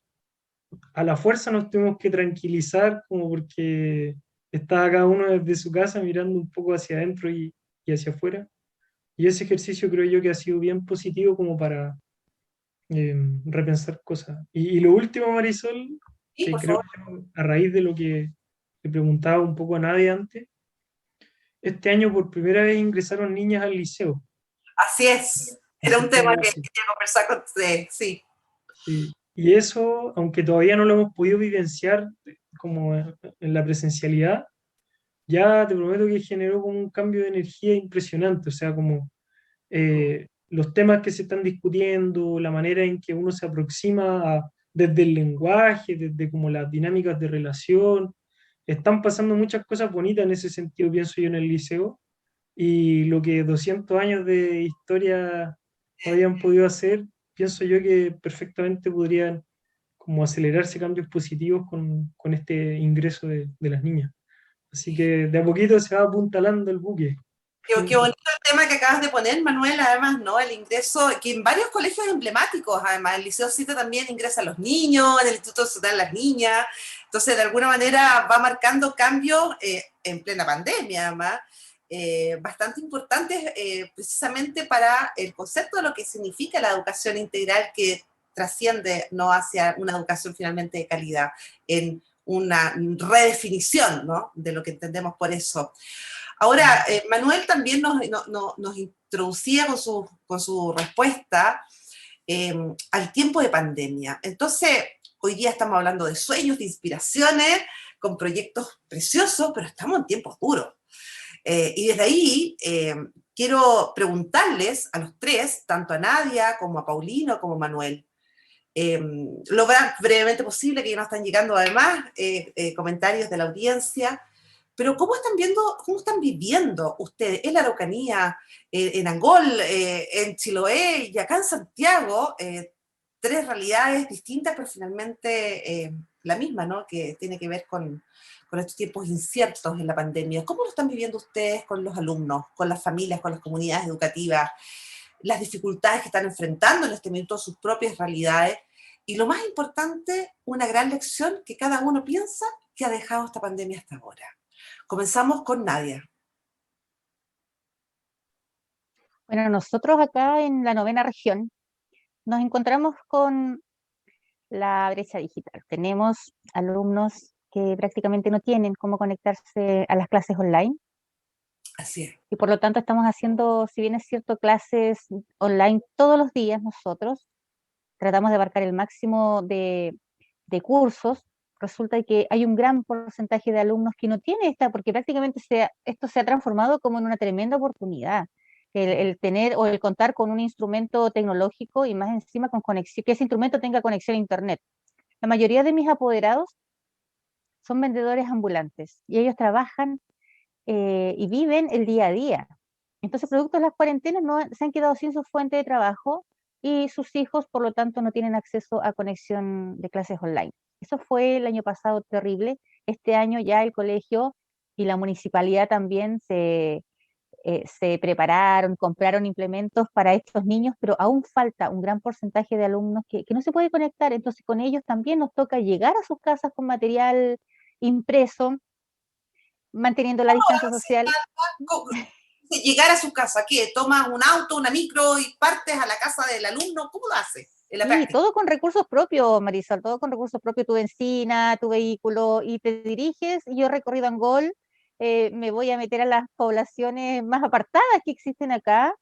a la fuerza nos tuvimos que tranquilizar como porque estaba cada uno desde su casa mirando un poco hacia adentro y hacia afuera. Y ese ejercicio creo yo que ha sido bien positivo como para repensar cosas. Y lo último, Marisol, Sí, que por creo favor. que a raíz de lo que le preguntaba un poco a Nadia antes, este año por primera vez ingresaron niñas al liceo. Así es. Era Así un tema que que sí, quería conversar con usted, sí. sí. Y eso, aunque todavía no lo hemos podido vivenciar como en la presencialidad, ya te prometo que generó como un cambio de energía impresionante. O sea, como los temas que se están discutiendo, la manera en que uno se aproxima desde el lenguaje, desde como las dinámicas de relación. Están pasando muchas cosas bonitas en ese sentido, pienso yo, en el liceo. Y lo que 200 años de historia no habían podido hacer, pienso yo que perfectamente podrían como acelerarse cambios positivos con este ingreso de las niñas. Así que de a poquito se va apuntalando el buque. Qué bonito el tema que acabas de poner, Manuel, además, ¿no? El ingreso, que en varios colegios emblemáticos, además, el Liceo Cita también ingresa a los niños, en el Instituto Nacional las niñas, entonces de alguna manera va marcando cambios en plena pandemia, además, bastante importantes precisamente para el concepto de lo que significa la educación integral que trasciende no hacia una educación finalmente de calidad, en una redefinición, ¿no? De lo que entendemos por eso. Ahora, Manuel también nos introducía con su respuesta al tiempo de pandemia. Entonces, hoy día estamos hablando de sueños, de inspiraciones, con proyectos preciosos, pero estamos en tiempos duros. Y desde ahí quiero preguntarles a los tres, tanto a Nadia como a Paulino como a Manuel, lo más brevemente posible, que ya nos están llegando además comentarios de la audiencia. Pero ¿cómo están viendo, cómo están viviendo ustedes en la Araucanía, en Angol, en Chiloé y acá en Santiago? Tres realidades distintas, pero finalmente la misma, ¿no? Que tiene que ver con estos tiempos inciertos en la pandemia. ¿Cómo lo están viviendo ustedes con los alumnos, con las familias, con las comunidades educativas? Las dificultades que están enfrentando en este momento, sus propias realidades. Y lo más importante, una gran lección que cada uno piensa que ha dejado esta pandemia hasta ahora. Comenzamos con Nadia. Bueno, nosotros acá en la 9ª región nos encontramos con la brecha digital. Tenemos alumnos que prácticamente no tienen cómo conectarse a las clases online Así es. y por lo tanto estamos haciendo, si bien es cierto, clases online todos los días nosotros, tratamos de abarcar el máximo de cursos. Resulta que hay un gran porcentaje de alumnos que no tiene esta, porque prácticamente esto se ha transformado como en una tremenda oportunidad. El tener o el contar con un instrumento tecnológico y más encima con conexión, que ese instrumento tenga conexión a Internet. La mayoría de mis apoderados son vendedores ambulantes y ellos trabajan y viven el día a día. Entonces, producto de las cuarentenas, se han quedado sin su fuente de trabajo y sus hijos, por lo tanto, no tienen acceso a conexión de clases online. Eso fue el año pasado terrible. Este año ya el colegio y la municipalidad también se prepararon, compraron implementos para estos niños, pero aún falta un gran porcentaje de alumnos que no se puede conectar. Entonces, con ellos también nos toca llegar a sus casas con material impreso, manteniendo la distancia social. Llegar a su casa, ¿qué? ¿Tomas un auto, una micro y partes a la casa del alumno? ¿Cómo lo hace? en la Sí, práctica. todo con recursos propios, Marisol, todo con recursos propios, tu benzina, tu vehículo, y te diriges, y yo he recorrido Angol, me voy a meter a las poblaciones más apartadas que existen acá,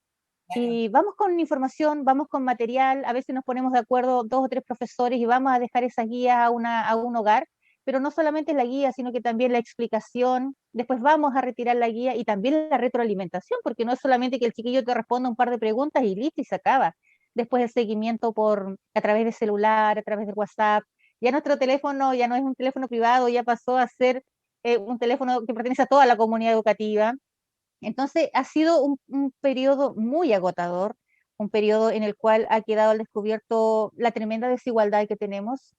Claro, y vamos con información, vamos con material, a veces nos ponemos de acuerdo 2 o 3 profesores y vamos a dejar esas guías a un hogar, pero no solamente la guía, sino que también la explicación, después vamos a retirar la guía y también la retroalimentación, porque no es solamente que el chiquillo te responda un par de preguntas y listo y se acaba. Después el seguimiento a través de celular, a través de WhatsApp. Ya nuestro teléfono ya no es un teléfono privado, ya pasó a ser un teléfono que pertenece a toda la comunidad educativa. Entonces, ha sido un periodo muy agotador, un periodo en el cual ha quedado al descubierto la tremenda desigualdad que tenemos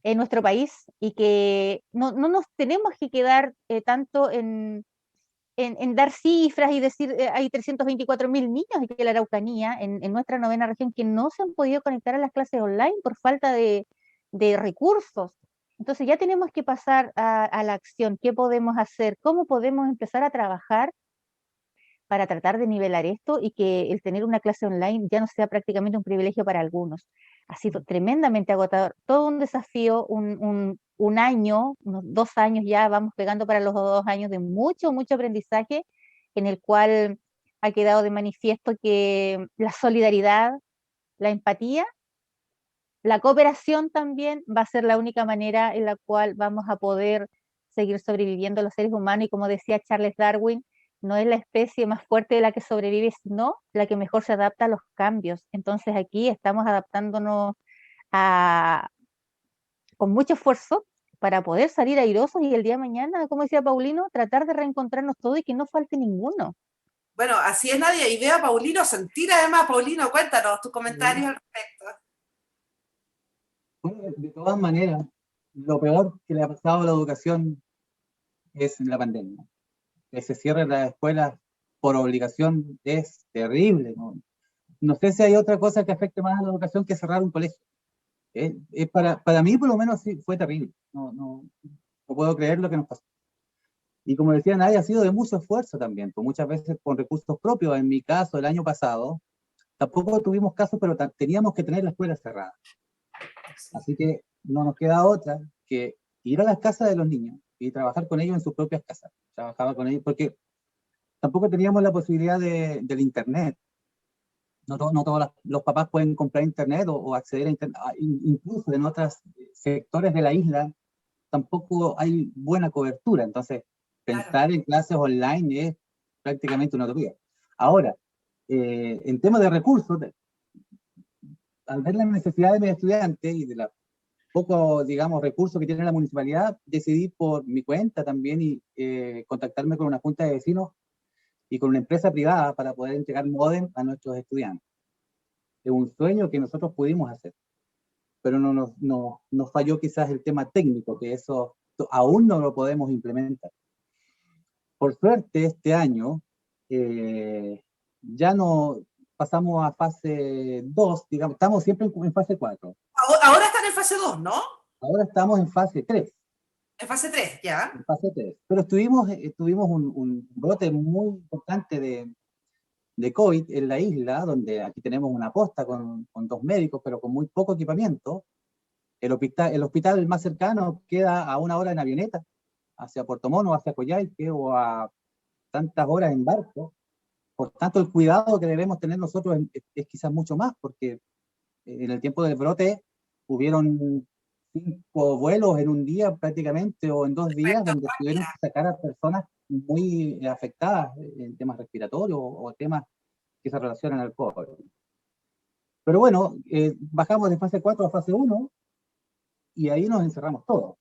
en nuestro país y que no nos tenemos que quedar tanto en dar cifras y decir hay 324.000 niños aquí en la Araucanía, en nuestra novena región, que no se han podido conectar a las clases online por falta de recursos. Entonces ya tenemos que pasar a la acción. ¿Qué podemos hacer? ¿Cómo podemos empezar a trabajar para tratar de nivelar esto y que el tener una clase online ya no sea prácticamente un privilegio para algunos? Ha sido tremendamente agotador, todo un desafío, un año, unos 2 años ya, vamos pegando para los 2 años de mucho, mucho aprendizaje, en el cual ha quedado de manifiesto que la solidaridad, la empatía, la cooperación también va a ser la única manera en la cual vamos a poder seguir sobreviviendo los seres humanos, y como decía Charles Darwin, no es la especie más fuerte la que sobrevive, sino la que mejor se adapta a los cambios. Entonces aquí estamos adaptándonos a, con mucho esfuerzo para poder salir airosos y el día de mañana, como decía Paulino, tratar de reencontrarnos todos y que no falte ninguno. bueno, así es, Nadia, y veo a Paulino sentir además. Paulino, cuéntanos tus comentarios al respecto. Bueno, de todas maneras, lo peor que le ha pasado a la educación es la pandemia. Que se cierren las escuelas por obligación es terrible, ¿no? No sé si hay otra cosa que afecte más a la educación que cerrar un colegio. Para mí, por lo menos, sí, fue terrible. No puedo creer lo que nos pasó. Y como decía Nadia, ha sido de mucho esfuerzo también, pues muchas veces con recursos propios. En mi caso, el año pasado, tampoco tuvimos casos, pero teníamos que tener la escuela cerrada. Así que no nos queda otra que ir a las casas de los niños y trabajar con ellos en sus propias casas. Trabajaba con ellos porque tampoco teníamos la posibilidad del internet. No todos los papás pueden comprar internet o acceder a internet. Incluso en otros sectores de la isla tampoco hay buena cobertura. Entonces, Claro, pensar en clases online es prácticamente una utopía. Ahora, en temas de recursos, al ver la necesidad de mis estudiantes y de la poco, digamos, recursos que tiene la municipalidad, decidí por mi cuenta también y contactarme con una junta de vecinos y con una empresa privada para poder entregar módem a nuestros estudiantes. Es un sueño que nosotros pudimos hacer, pero nos falló quizás el tema técnico, que eso aún no lo podemos implementar. Por suerte, este año ya no pasamos a fase 2, digamos, estamos siempre en fase 4. ahora están en fase 2, ¿no? Ahora estamos en fase 3. En fase 3, ya. En fase 3. Pero tuvimos un brote muy importante de COVID en la isla, donde aquí tenemos una posta con 2 médicos, pero con muy poco equipamiento. El hospital más cercano queda a 1 hora en avioneta, hacia Puerto Mono, hacia Coyhaique, o a tantas horas en barco. Por tanto, el cuidado que debemos tener nosotros es quizás mucho más, porque en el tiempo del brote hubieron 5 vuelos en un día prácticamente, o en 2 días, donde tuvieron que sacar a personas muy afectadas en temas respiratorios o temas que se relacionan al COVID. Pero bueno, bajamos de fase 4 a fase 1 y ahí nos encerramos todos.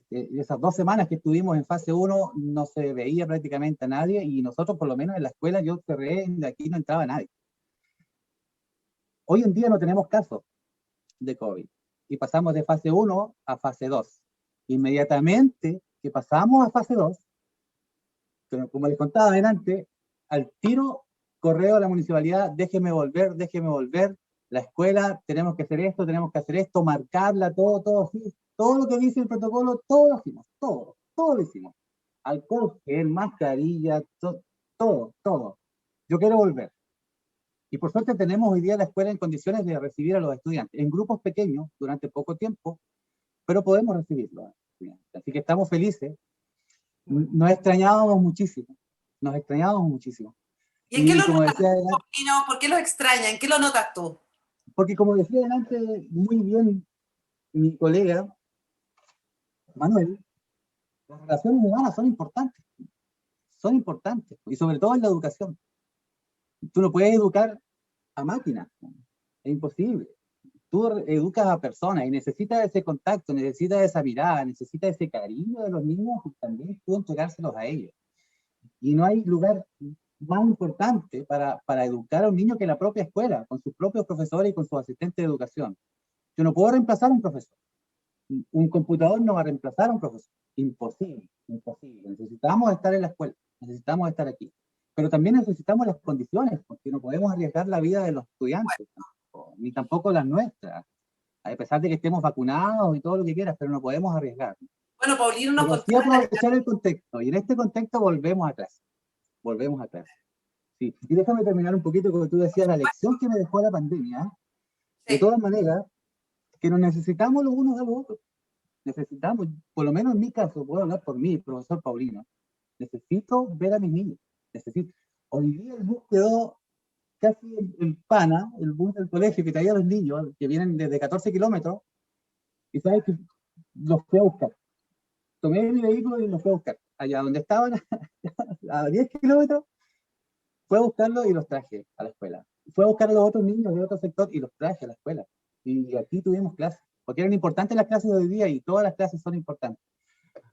Esas 2 semanas que estuvimos en fase 1 no se veía prácticamente a nadie, y nosotros, por lo menos en la escuela, yo cerré, de aquí no entraba nadie. Hoy en día no tenemos casos de COVID y pasamos de fase 1 a fase 2. Inmediatamente que pasamos a fase 2, como les contaba adelante, al tiro correo a la municipalidad: déjeme volver, la escuela, tenemos que hacer esto, marcarla, todo, así, todo lo que dice el protocolo, todo lo hicimos, todo lo hicimos. Alcohol, gel, mascarilla, todo. Yo quiero volver. Y por suerte tenemos hoy día la escuela en condiciones de recibir a los estudiantes, en grupos pequeños, durante poco tiempo, pero podemos recibirlos a los estudiantes. Así que estamos felices. Nos extrañábamos muchísimo, nos extrañábamos muchísimo. ¿Y en qué lo como notas decía tú, adelante, Paulino? ¿Por qué los extraña? ¿En qué lo notas tú? porque como decía adelante muy bien mi colega Manuel, las relaciones humanas son importantes, y sobre todo en la educación. Tú no puedes educar a máquinas, es imposible. Tú educas a personas y necesitas ese contacto, necesitas esa mirada, necesitas ese cariño de los niños y también tú entregárselos a ellos. Y no hay lugar más importante para educar a un niño que la propia escuela, con sus propios profesores y con sus asistentes de educación. Yo no puedo reemplazar a un profesor. Un computador no va a reemplazar a un profesor. Imposible, imposible. Necesitamos estar en la escuela, necesitamos estar aquí. Pero también necesitamos las condiciones, porque no podemos arriesgar la vida de los estudiantes, ni tampoco las nuestras. A pesar de que estemos vacunados y todo lo que quieras, pero no podemos arriesgar. Bueno, Paulino nos Pero sí contaba... aprovechar el contexto, y en este contexto volvemos a clase. Volvemos a clase. Sí. Y déjame terminar un poquito, como tú decías, la lección que me dejó la pandemia. De todas maneras, que nos necesitamos los unos a los otros. Necesitamos, por lo menos en mi caso, puedo hablar por mí, profesor Paulino, necesito ver a mis niños. Hoy día el bus quedó casi en Pana, el bus del colegio que traía a los niños, que vienen desde 14 kilómetros, y sabes que los fui a buscar. Tomé mi vehículo y los fui a buscar. Allá donde estaban, a 10 kilómetros, fue a buscarlos y los traje a la escuela. Fue a buscar a los otros niños de otro sector y los traje a la escuela. Y aquí tuvimos clases, porque eran importantes las clases de hoy día y todas las clases son importantes.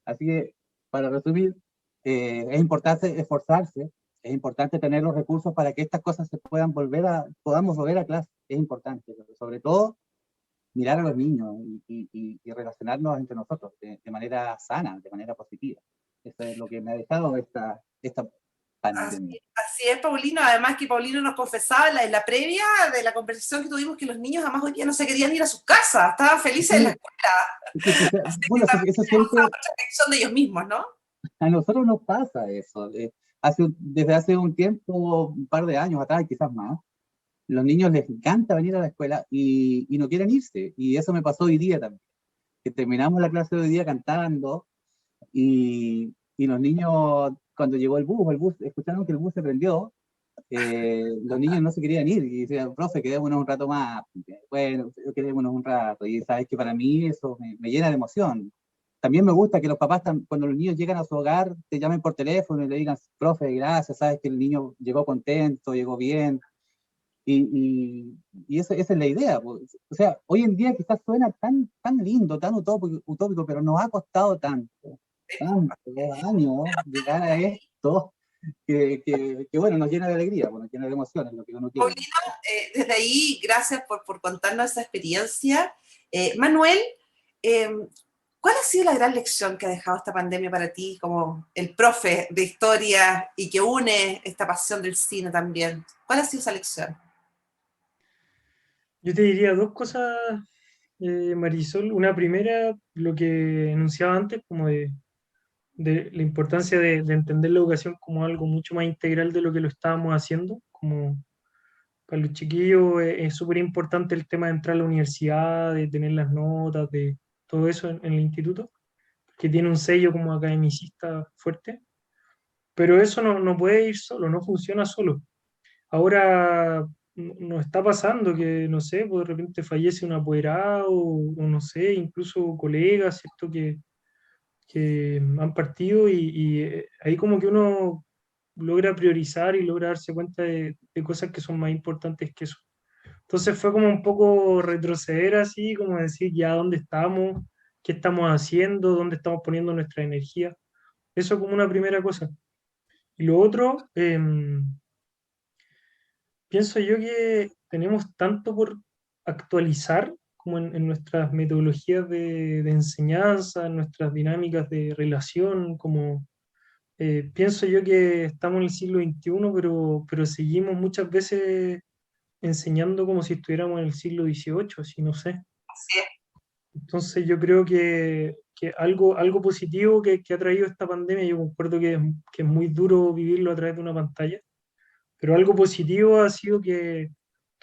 Así que, para resumir, es importante esforzarse, es importante tener los recursos para que estas cosas se podamos volver a clase. Es importante, pero sobre todo, mirar a los niños y relacionarnos entre nosotros de manera sana, de manera positiva. Eso es lo que me ha dejado esta pandemia. Así es, Paulino. Además que Paulino nos confesaba en la previa de la conversación que tuvimos que los niños además hoy día no se querían ir a sus casas, estaban felices en la escuela. Bueno, eso siempre... Otra lección de ellos mismos, ¿no? A nosotros nos pasa eso. Desde hace un tiempo, un par de años atrás, quizás más, los niños les encanta venir a la escuela y no quieren irse. Y eso me pasó hoy día también. Que terminamos la clase de hoy día cantando y los niños, cuando llegó el bus, escucharon que el bus se prendió, los niños no se querían ir y decían, profe, quedémonos un rato más. Bueno, quedémonos un rato. Y sabes que para mí eso me llena de emoción. También me gusta que los papás, cuando los niños llegan a su hogar, te llamen por teléfono y le digan, profe, gracias, sabes que el niño llegó contento, llegó bien. Y esa es la idea. Pues. O sea, hoy en día quizás suena tan lindo, tan utópico, pero nos ha costado tantos años llegar a esto, que bueno, nos llena de alegría, nos llena de emociones, lo que uno quiere. Paulino, desde ahí, gracias por contarnos esa experiencia. Manuel, ¿cuál ha sido la gran lección que ha dejado esta pandemia para ti como el profe de historia y que une esta pasión del cine también? ¿Cuál ha sido esa lección? Yo te diría dos cosas, Marisol. Una primera, lo que enunciaba antes, como de la importancia de entender la educación como algo mucho más integral de lo que lo estábamos haciendo. Como para los chiquillos es súper importante el tema de entrar a la universidad, de tener las notas, de todo eso en el instituto, que tiene un sello como academicista fuerte. Pero eso no puede ir solo, no funciona solo. Ahora nos está pasando que, no sé, pues de repente fallece un apoderado, o no sé, incluso colegas, ¿cierto? Que han partido y ahí como que uno logra priorizar y logra darse cuenta de cosas que son más importantes que eso. Entonces fue como un poco retroceder así, como decir ya dónde estamos, qué estamos haciendo, dónde estamos poniendo nuestra energía. Eso como una primera cosa. Y lo otro, pienso yo que tenemos tanto por actualizar como en nuestras metodologías de enseñanza, en nuestras dinámicas de relación, como pienso yo que estamos en el siglo XXI, pero seguimos muchas veces enseñando como si estuviéramos en el siglo XVIII, si no sé. Así es. Entonces yo creo que algo positivo que ha traído esta pandemia, yo concuerdo que es muy duro vivirlo a través de una pantalla, pero algo positivo ha sido que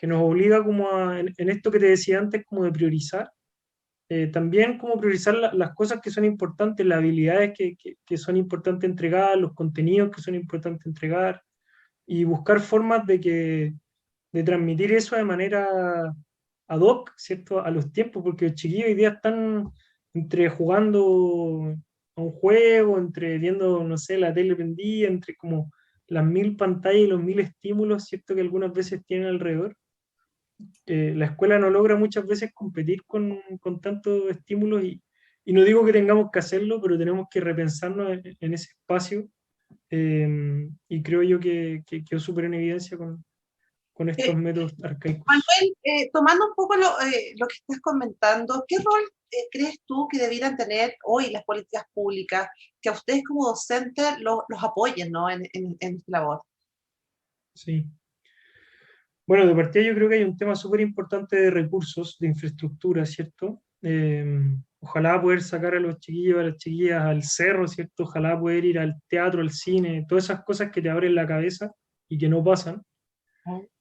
nos obliga como en esto que te decía antes, como de priorizar, también como priorizar las cosas que son importantes, las habilidades que son importantes entregar, los contenidos que son importantes entregar, y buscar formas de transmitir eso de manera ad hoc, ¿cierto? A los tiempos, porque los chiquillos hoy día están entre jugando a un juego, entre viendo, no sé, la tele prendida, entre como las 1000 pantallas y los 1000 estímulos, ¿cierto? Que algunas veces tienen alrededor. La escuela no logra muchas veces competir con tantos estímulos y no digo que tengamos que hacerlo, pero tenemos que repensarnos en ese espacio, y creo yo que quedó súper en evidencia con estos Eh, métodos arcaicos. Manuel, tomando un poco lo que estás comentando, ¿qué rol crees tú que debieran tener hoy las políticas públicas que a ustedes como docentes los apoyen, ¿no? En esta labor? Sí. Bueno, de partida yo creo que hay un tema súper importante de recursos, de infraestructura, ¿cierto? Ojalá poder sacar a los chiquillos, a las chiquillas al cerro, ¿cierto? Ojalá poder ir al teatro, al cine, todas esas cosas que te abren la cabeza y que no pasan.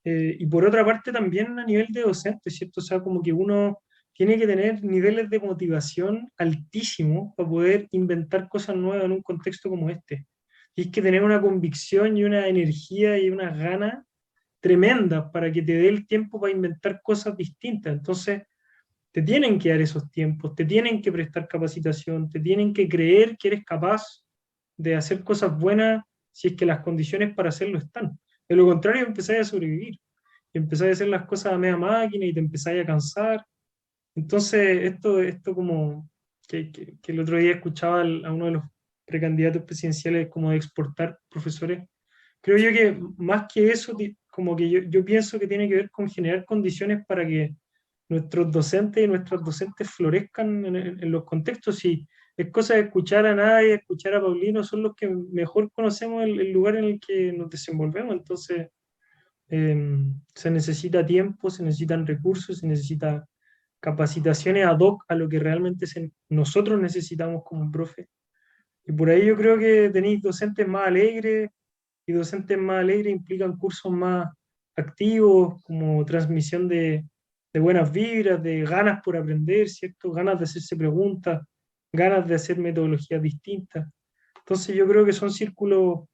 Y por otra parte también a nivel de docente, ¿cierto? O sea, como que uno tiene que tener niveles de motivación altísimos para poder inventar cosas nuevas en un contexto como este. Tienes que tener una convicción y una energía y unas ganas tremendas para que te dé el tiempo para inventar cosas distintas. Entonces, te tienen que dar esos tiempos, te tienen que prestar capacitación, te tienen que creer que eres capaz de hacer cosas buenas si es que las condiciones para hacerlo están. De lo contrario, empezáis a sobrevivir, y empezáis a hacer las cosas a media máquina y te empezáis a cansar. Entonces, esto como que el otro día escuchaba a uno de los precandidatos presidenciales como de exportar profesores. Creo yo que más que eso, como que yo pienso que tiene que ver con generar condiciones para que nuestros docentes y nuestras docentes florezcan en los contextos. Y es cosa de escuchar a nadie, escuchar a Paulino, son los que mejor conocemos el lugar en el que nos desenvolvemos. Entonces, se necesita tiempo, se necesitan recursos, se necesita capacitaciones ad hoc a lo que realmente nosotros necesitamos como profe. Y por ahí yo creo que tenéis docentes más alegres, y docentes más alegres implican cursos más activos, como transmisión de buenas vibras, de ganas por aprender, ¿cierto? Ganas de hacerse preguntas, ganas de hacer metodologías distintas. Entonces yo creo que son círculos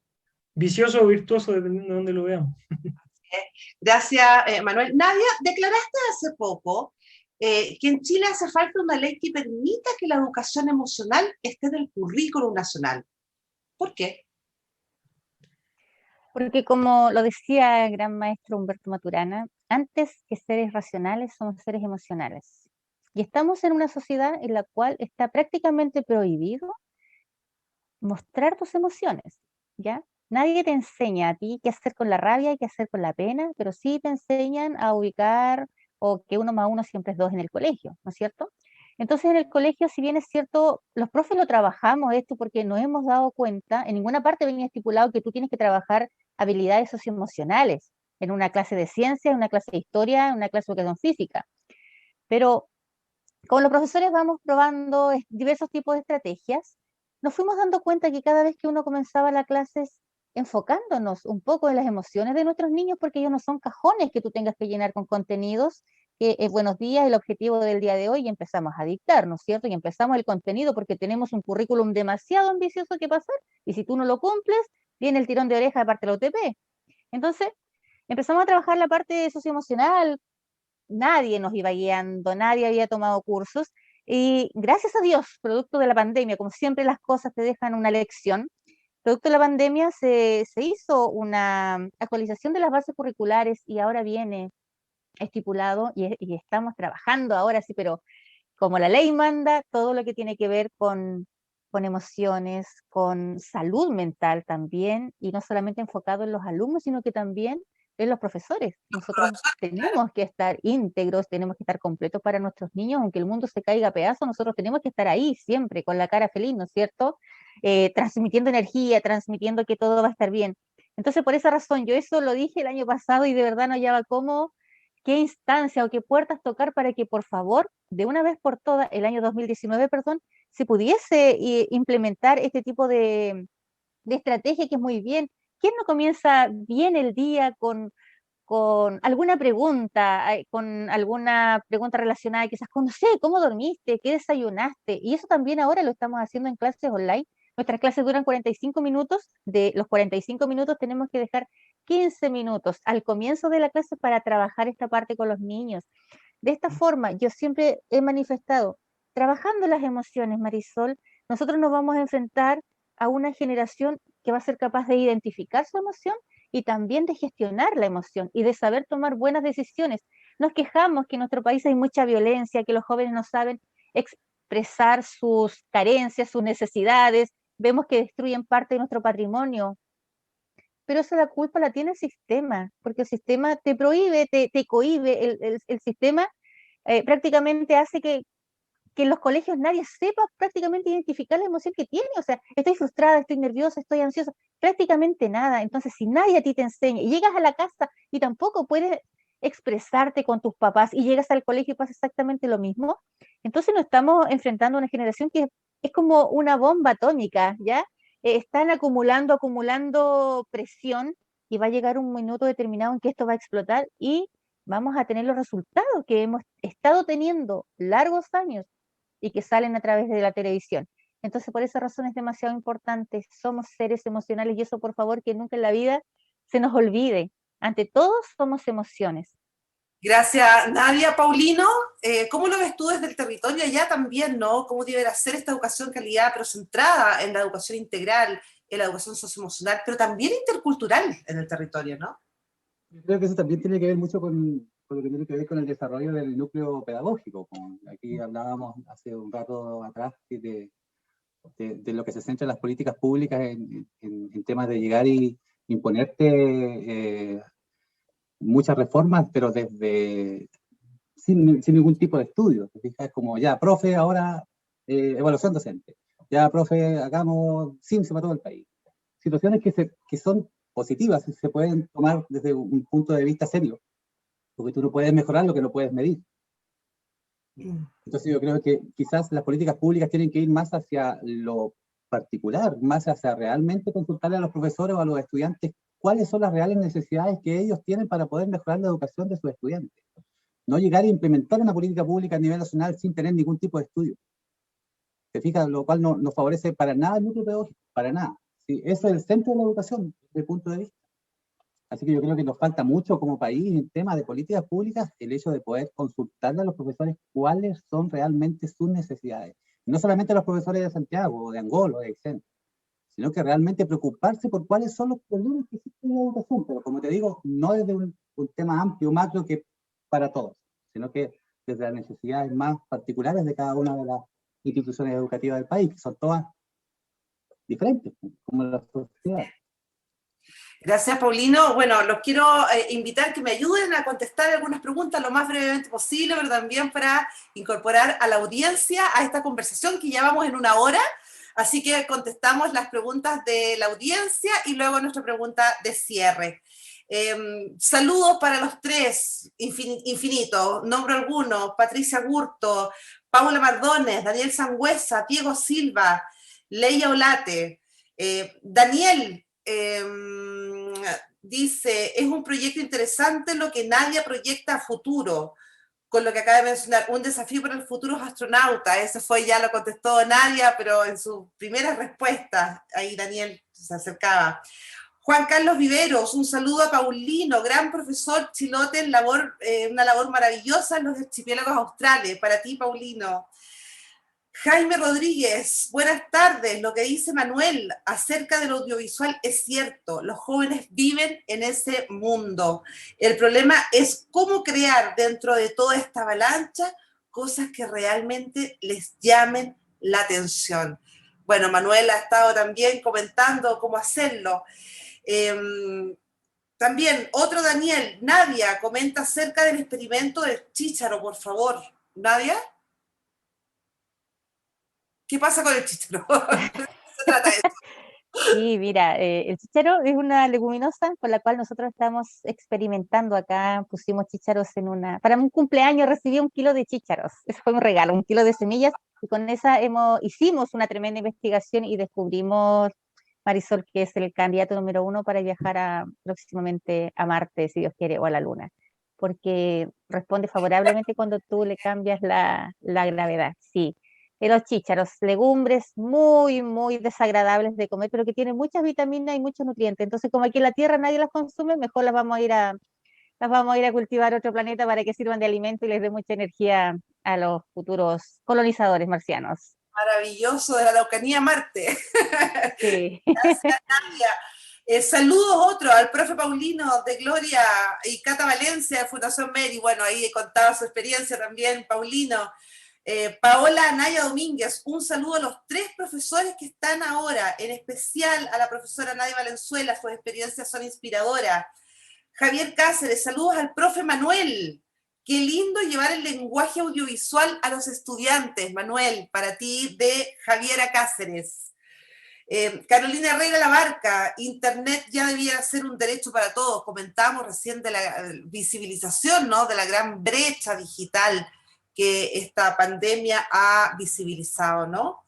viciosos o virtuosos, dependiendo de dónde lo veamos. Gracias, Manuel. Nadia, declaraste hace poco que en Chile hace falta una ley que permita que la educación emocional esté en el currículum nacional. ¿Por qué? Porque como lo decía el gran maestro Humberto Maturana, antes que seres racionales somos seres emocionales. Y estamos en una sociedad en la cual está prácticamente prohibido mostrar tus emociones, ¿ya? Nadie te enseña a ti qué hacer con la rabia y qué hacer con la pena, pero sí te enseñan a ubicar o que 1 más 1 siempre es 2 en el colegio, ¿no es cierto? Entonces en el colegio, si bien es cierto, los profes lo trabajamos esto porque nos hemos dado cuenta, en ninguna parte venía estipulado que tú tienes que trabajar habilidades socioemocionales en una clase de ciencia, en una clase de historia, en una clase de educación física, pero como los profesores vamos probando diversos tipos de estrategias, nos fuimos dando cuenta que cada vez que uno comenzaba la clase enfocándonos un poco en las emociones de nuestros niños, porque ellos no son cajones que tú tengas que llenar con contenidos, que es buenos días, el objetivo del día de hoy, y empezamos a dictar, ¿no es cierto? Y empezamos el contenido porque tenemos un currículum demasiado ambicioso que pasar, y si tú no lo cumples, viene el tirón de oreja de parte de la UTP. Entonces, empezamos a trabajar la parte socioemocional, nadie nos iba guiando, nadie había tomado cursos, y gracias a Dios, producto de la pandemia, como siempre las cosas te dejan una lección, producto de la pandemia se hizo una actualización de las bases curriculares y ahora viene estipulado y estamos trabajando ahora sí, pero como la ley manda, todo lo que tiene que ver con emociones, con salud mental también, y no solamente enfocado en los alumnos, sino que también en los profesores. Nosotros tenemos que estar íntegros, tenemos que estar completos para nuestros niños, aunque el mundo se caiga a pedazos, nosotros tenemos que estar ahí siempre, con la cara feliz, ¿no es cierto? Transmitiendo energía, transmitiendo que todo va a estar bien. Entonces, por esa razón, yo eso lo dije el año pasado y de verdad no hallaba cómo, qué instancia o qué puertas tocar para que, por favor, de una vez por todas, el año 2019, perdón, se pudiese implementar este tipo de estrategia que es muy bien, ¿quién no comienza bien el día con alguna pregunta, relacionada quizás con, no sé, cómo dormiste, qué desayunaste? Y eso también ahora lo estamos haciendo en clases online. Nuestras clases duran 45 minutos, de los 45 minutos tenemos que dejar 15 minutos al comienzo de la clase para trabajar esta parte con los niños. De esta forma, yo siempre he manifestado, trabajando las emociones, Marisol, nosotros nos vamos a enfrentar a una generación que va a ser capaz de identificar su emoción y también de gestionar la emoción y de saber tomar buenas decisiones. Nos quejamos que en nuestro país hay mucha violencia, que los jóvenes no saben expresar sus carencias, sus necesidades, vemos que destruyen parte de nuestro patrimonio, pero eso la culpa la tiene el sistema, porque el sistema te prohíbe, te cohíbe, el sistema prácticamente hace que en los colegios nadie sepa prácticamente identificar la emoción que tiene, o sea, estoy frustrada, estoy nerviosa, estoy ansiosa, prácticamente nada. Entonces, si nadie a ti te enseña, y llegas a la casa y tampoco puedes expresarte con tus papás, y llegas al colegio y pasa exactamente lo mismo, entonces nos estamos enfrentando a una generación que es como una bomba atómica, ¿ya? Están acumulando presión, y va a llegar un minuto determinado en que esto va a explotar, y vamos a tener los resultados que hemos estado teniendo largos años y que salen a través de la televisión. Entonces, por esa razón es demasiado importante. Somos seres emocionales, y eso, por favor, que nunca en la vida se nos olvide. Ante todo, somos emociones. Gracias, Nadia. Paulino, ¿cómo lo ves tú desde el territorio allá también, no? ¿Cómo deberá ser esta educación calidad, pero centrada en la educación integral, en la educación socioemocional, pero también intercultural en el territorio, ¿no? Yo creo que eso también tiene que ver mucho con lo que tiene que ver con el desarrollo del núcleo pedagógico. Aquí hablábamos hace un rato atrás de lo que se centra en las políticas públicas en temas de llegar y imponerte muchas reformas, pero sin ningún tipo de estudio. ¿Te fijas? Como ya, profe, ahora evaluación docente. Ya, profe, hagamos CIMSE para todo el país. Situaciones que son positivas y se pueden tomar desde un punto de vista serio, porque tú no puedes mejorar lo que no puedes medir. Entonces yo creo que quizás las políticas públicas tienen que ir más hacia lo particular, más hacia realmente consultarle a los profesores o a los estudiantes cuáles son las reales necesidades que ellos tienen para poder mejorar la educación de sus estudiantes. No llegar a implementar una política pública a nivel nacional sin tener ningún tipo de estudio. ¿Te fijas? Lo cual no favorece para nada el núcleo pedagógico, para nada. Sí, eso es el centro de la educación, desde el punto de vista. Así que yo creo que nos falta mucho como país en temas de políticas públicas el hecho de poder consultarle a los profesores cuáles son realmente sus necesidades. No solamente a los profesores de Santiago, o de Angol, o de Aysén, sino que realmente preocuparse por cuáles son los problemas que existen en la educación. Pero como te digo, no desde un tema amplio, macro, que para todos, sino que desde las necesidades más particulares de cada una de las instituciones educativas del país, que son todas diferentes, como la sociedad. Gracias, Paulino. Bueno, los quiero invitar que me ayuden a contestar algunas preguntas lo más brevemente posible, pero también para incorporar a la audiencia a esta conversación que ya vamos en 1 hora. Así que contestamos las preguntas de la audiencia y luego nuestra pregunta de cierre. Saludos para los tres, infinitos. Nombro algunos: Patricia Gurto, Paula Mardones, Daniel Sangüesa, Diego Silva, Leia Olate. Daniel dice, es un proyecto interesante lo que Nadia proyecta a futuro, con lo que acaba de mencionar, un desafío para el futuro astronauta. Eso fue, ya lo contestó Nadia, pero en sus primeras respuestas, ahí Daniel se acercaba. Juan Carlos Viveros, un saludo a Paulino, gran profesor chilote, una labor maravillosa en los archipiélagos australes. Para ti, Paulino. Jaime Rodríguez, buenas tardes. Lo que dice Manuel acerca del audiovisual es cierto. Los jóvenes viven en ese mundo. El problema es cómo crear dentro de toda esta avalancha cosas que realmente les llamen la atención. Bueno, Manuel ha estado también comentando cómo hacerlo. También otro Daniel, Nadia, comenta acerca del experimento del chícharo, por favor. Nadia. ¿Qué pasa con el chícharo? ¿Se trata de eso? Sí, mira, el chícharo es una leguminosa con la cual nosotros estamos experimentando acá. Pusimos chícharos para un cumpleaños recibí 1 kilo de chícharos. Eso fue un regalo, 1 kilo de semillas. Y con esa hicimos una tremenda investigación y descubrimos Marisol, que es el candidato número 1 para viajar próximamente a Marte, si Dios quiere, o a la Luna, porque responde favorablemente cuando tú le cambias la gravedad, sí. Los chícharos, legumbres muy, muy desagradables de comer, pero que tienen muchas vitaminas y muchos nutrientes. Entonces, como aquí en la Tierra nadie las consume, mejor las vamos a ir a cultivar a otro planeta para que sirvan de alimento y les dé mucha energía a los futuros colonizadores marcianos. Maravilloso, de la Araucanía a Marte. Sí. Gracias, Nadia. Saludos otro al profe Paulino de Gloria y Cata Valencia de Fundación Meri. Bueno, ahí he contado su experiencia también, Paulino. Paola Anaya Domínguez, un saludo a los 3 profesores que están ahora, en especial a la profesora Nadia Valenzuela, sus experiencias son inspiradoras. Javier Cáceres, saludos al profe Manuel. Qué lindo llevar el lenguaje audiovisual a los estudiantes, Manuel, para ti de Javiera Cáceres. Carolina Herrera Labarca, Internet ya debiera ser un derecho para todos. Comentamos recién de la visibilización, ¿no?, de la gran brecha digital que esta pandemia ha visibilizado, ¿no?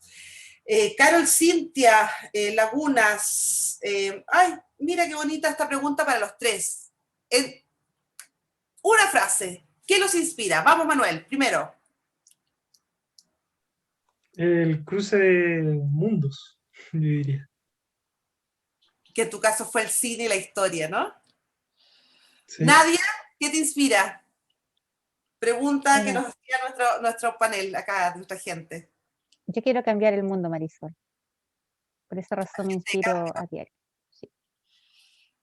Carol Cintia Lagunas, ay, mira qué bonita esta pregunta para los 3. Una frase, ¿qué los inspira? Vamos, Manuel, primero. El cruce de mundos, yo diría. Que en tu caso fue el cine y la historia, ¿no? Sí. Nadia, ¿qué te inspira? Pregunta que Bueno, nos hacía nuestro panel acá, nuestra gente. yo quiero cambiar el mundo, Marisol. Por esa razón me inspiro a diario. Sí.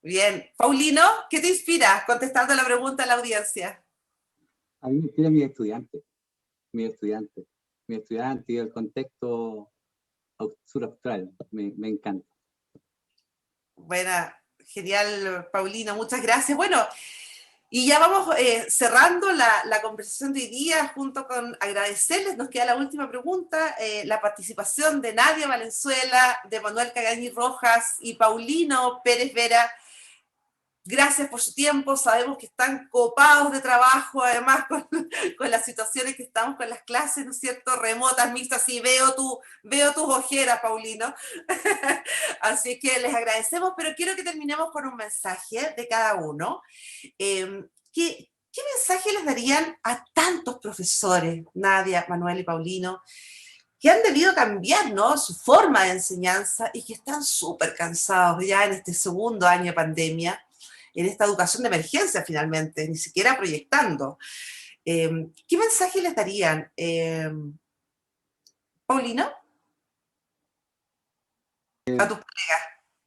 Bien. Paulino, ¿qué te inspira? Contestando la pregunta a la audiencia. A mí me inspira mi estudiante y el contexto sur-austral, me encanta. Buena, genial, Paulino, muchas gracias. Bueno, y ya vamos cerrando la conversación de hoy día, junto con agradecerles, nos queda la última pregunta, la participación de Nadia Valenzuela, de Manuel Cagañi Rojas y Paulino Pérez Vera. Gracias por su tiempo, sabemos que están copados de trabajo, además con las situaciones que estamos con las clases, ¿no es cierto?, remotas, mixtas, y veo tus ojeras, Paulino. Así que les agradecemos, pero quiero que terminemos con un mensaje de cada uno. ¿Qué mensaje les darían a tantos profesores, Nadia, Manuel y Paulino, que han debido cambiar, ¿no?, su forma de enseñanza y que están súper cansados ya en este segundo año de pandemia, en esta educación de emergencia finalmente, ni siquiera proyectando? ¿Qué mensaje les darían? Paulino, a tus colegas.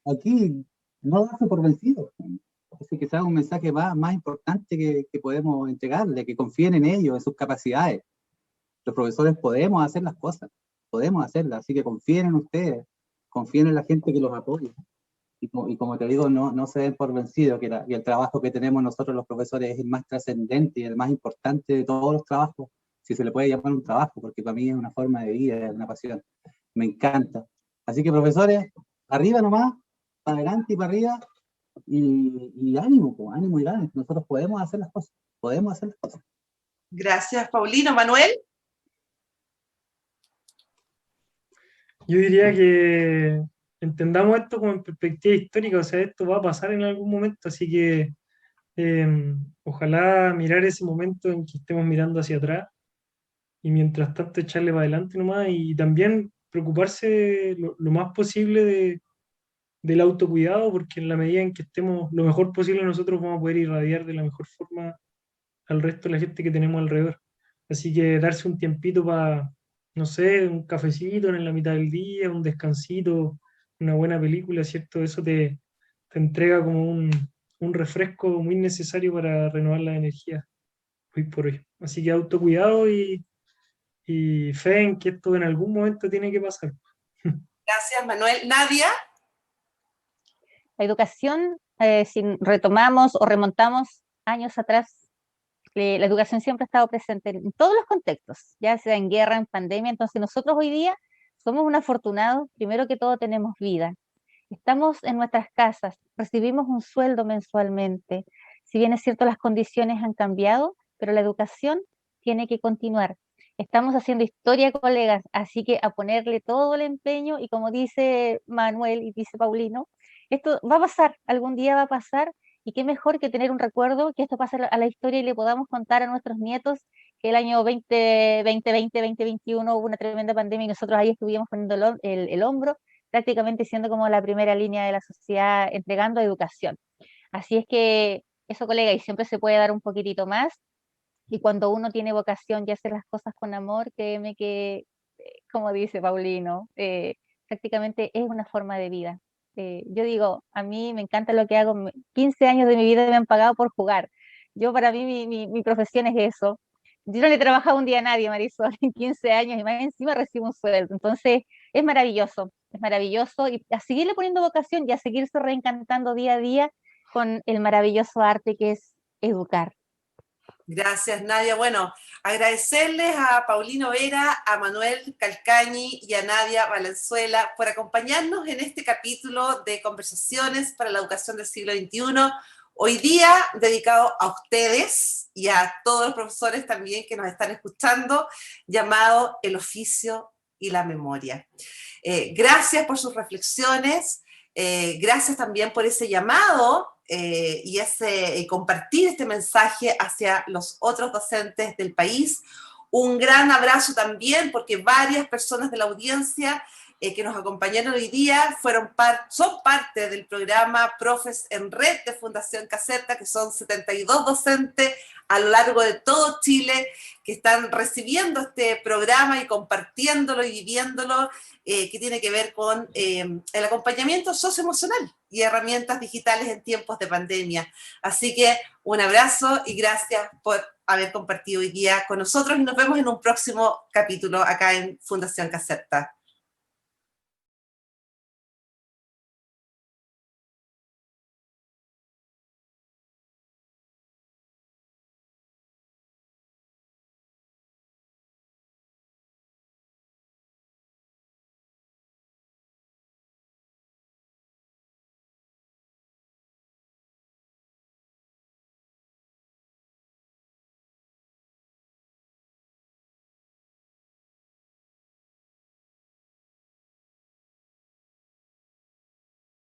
Aquí no darse por vencido. Ese quizás es un mensaje más importante que podemos entregarle, que confíen en ellos, en sus capacidades. Los profesores podemos hacer las cosas, podemos hacerlas, así que confíen en ustedes, confíen en la gente que los apoya. Y como te digo, no se den por vencidos, que el trabajo que tenemos nosotros los profesores es el más trascendente y el más importante de todos los trabajos, si se le puede llamar un trabajo, porque para mí es una forma de vida, es una pasión. Me encanta. Así que, profesores, arriba nomás, para adelante y para arriba, y ánimo, pues, ánimo y ganas. Nosotros podemos hacer las cosas, podemos hacer las cosas. Gracias, Paulino. Manuel. Yo diría que entendamos esto como en perspectiva histórica, o sea, esto va a pasar en algún momento, así que ojalá mirar ese momento en que estemos mirando hacia atrás y mientras tanto echarle para adelante nomás y también preocuparse lo más posible del autocuidado, porque en la medida en que estemos lo mejor posible nosotros vamos a poder irradiar de la mejor forma al resto de la gente que tenemos alrededor. Así que darse un tiempito para, no sé, un cafecito en la mitad del día, un descansito, una buena película, ¿cierto? Eso te entrega como un refresco muy necesario para renovar la energía hoy por hoy. Así que autocuidado y fe en que esto en algún momento tiene que pasar. Gracias, Manuel. Nadia. La educación, si retomamos o remontamos años atrás, la educación siempre ha estado presente en todos los contextos, ya sea en guerra, en pandemia. Entonces nosotros hoy día somos un afortunado, primero que todo tenemos vida, estamos en nuestras casas, recibimos un sueldo mensualmente. Si bien es cierto las condiciones han cambiado, pero la educación tiene que continuar. Estamos haciendo historia, colegas, así que a ponerle todo el empeño y como dice Manuel y dice Paulino, esto va a pasar, algún día va a pasar y qué mejor que tener un recuerdo, que esto pase a la historia y le podamos contar a nuestros nietos que el año 2021 hubo una tremenda pandemia y nosotros ahí estuvimos poniendo el hombro, prácticamente siendo como la primera línea de la sociedad entregando educación. Así es que eso, colega, y siempre se puede dar un poquitito más. Y cuando uno tiene vocación y hace las cosas con amor, créeme que, como dice Paulino, prácticamente es una forma de vida. Yo digo, a mí me encanta lo que hago, 15 años de mi vida me han pagado por jugar. Yo para mí mi profesión es eso. Yo no le he trabajado un día a nadie, Marisol, en 15 años y más encima recibo un sueldo. Entonces es maravilloso y a seguirle poniendo vocación y a seguirse reencantando día a día con el maravilloso arte que es educar. Gracias, Nadia. Bueno, agradecerles a Paulino Vera, a Manuel Calcañi y a Nadia Valenzuela por acompañarnos en este capítulo de Conversaciones para la Educación del siglo XXI. Hoy día dedicado a ustedes y a todos los profesores también que nos están escuchando, llamado El oficio y la memoria. Gracias por sus reflexiones, gracias también por ese llamado y compartir este mensaje hacia los otros docentes del país. Un gran abrazo también porque varias personas de la audiencia que nos acompañaron hoy día son parte del programa Profes en Red de Fundación Caserta, que son 72 docentes a lo largo de todo Chile que están recibiendo este programa y compartiéndolo y viviéndolo, que tiene que ver con el acompañamiento socioemocional y herramientas digitales en tiempos de pandemia. Así que un abrazo y gracias por haber compartido hoy día con nosotros y nos vemos en un próximo capítulo acá en Fundación Caserta.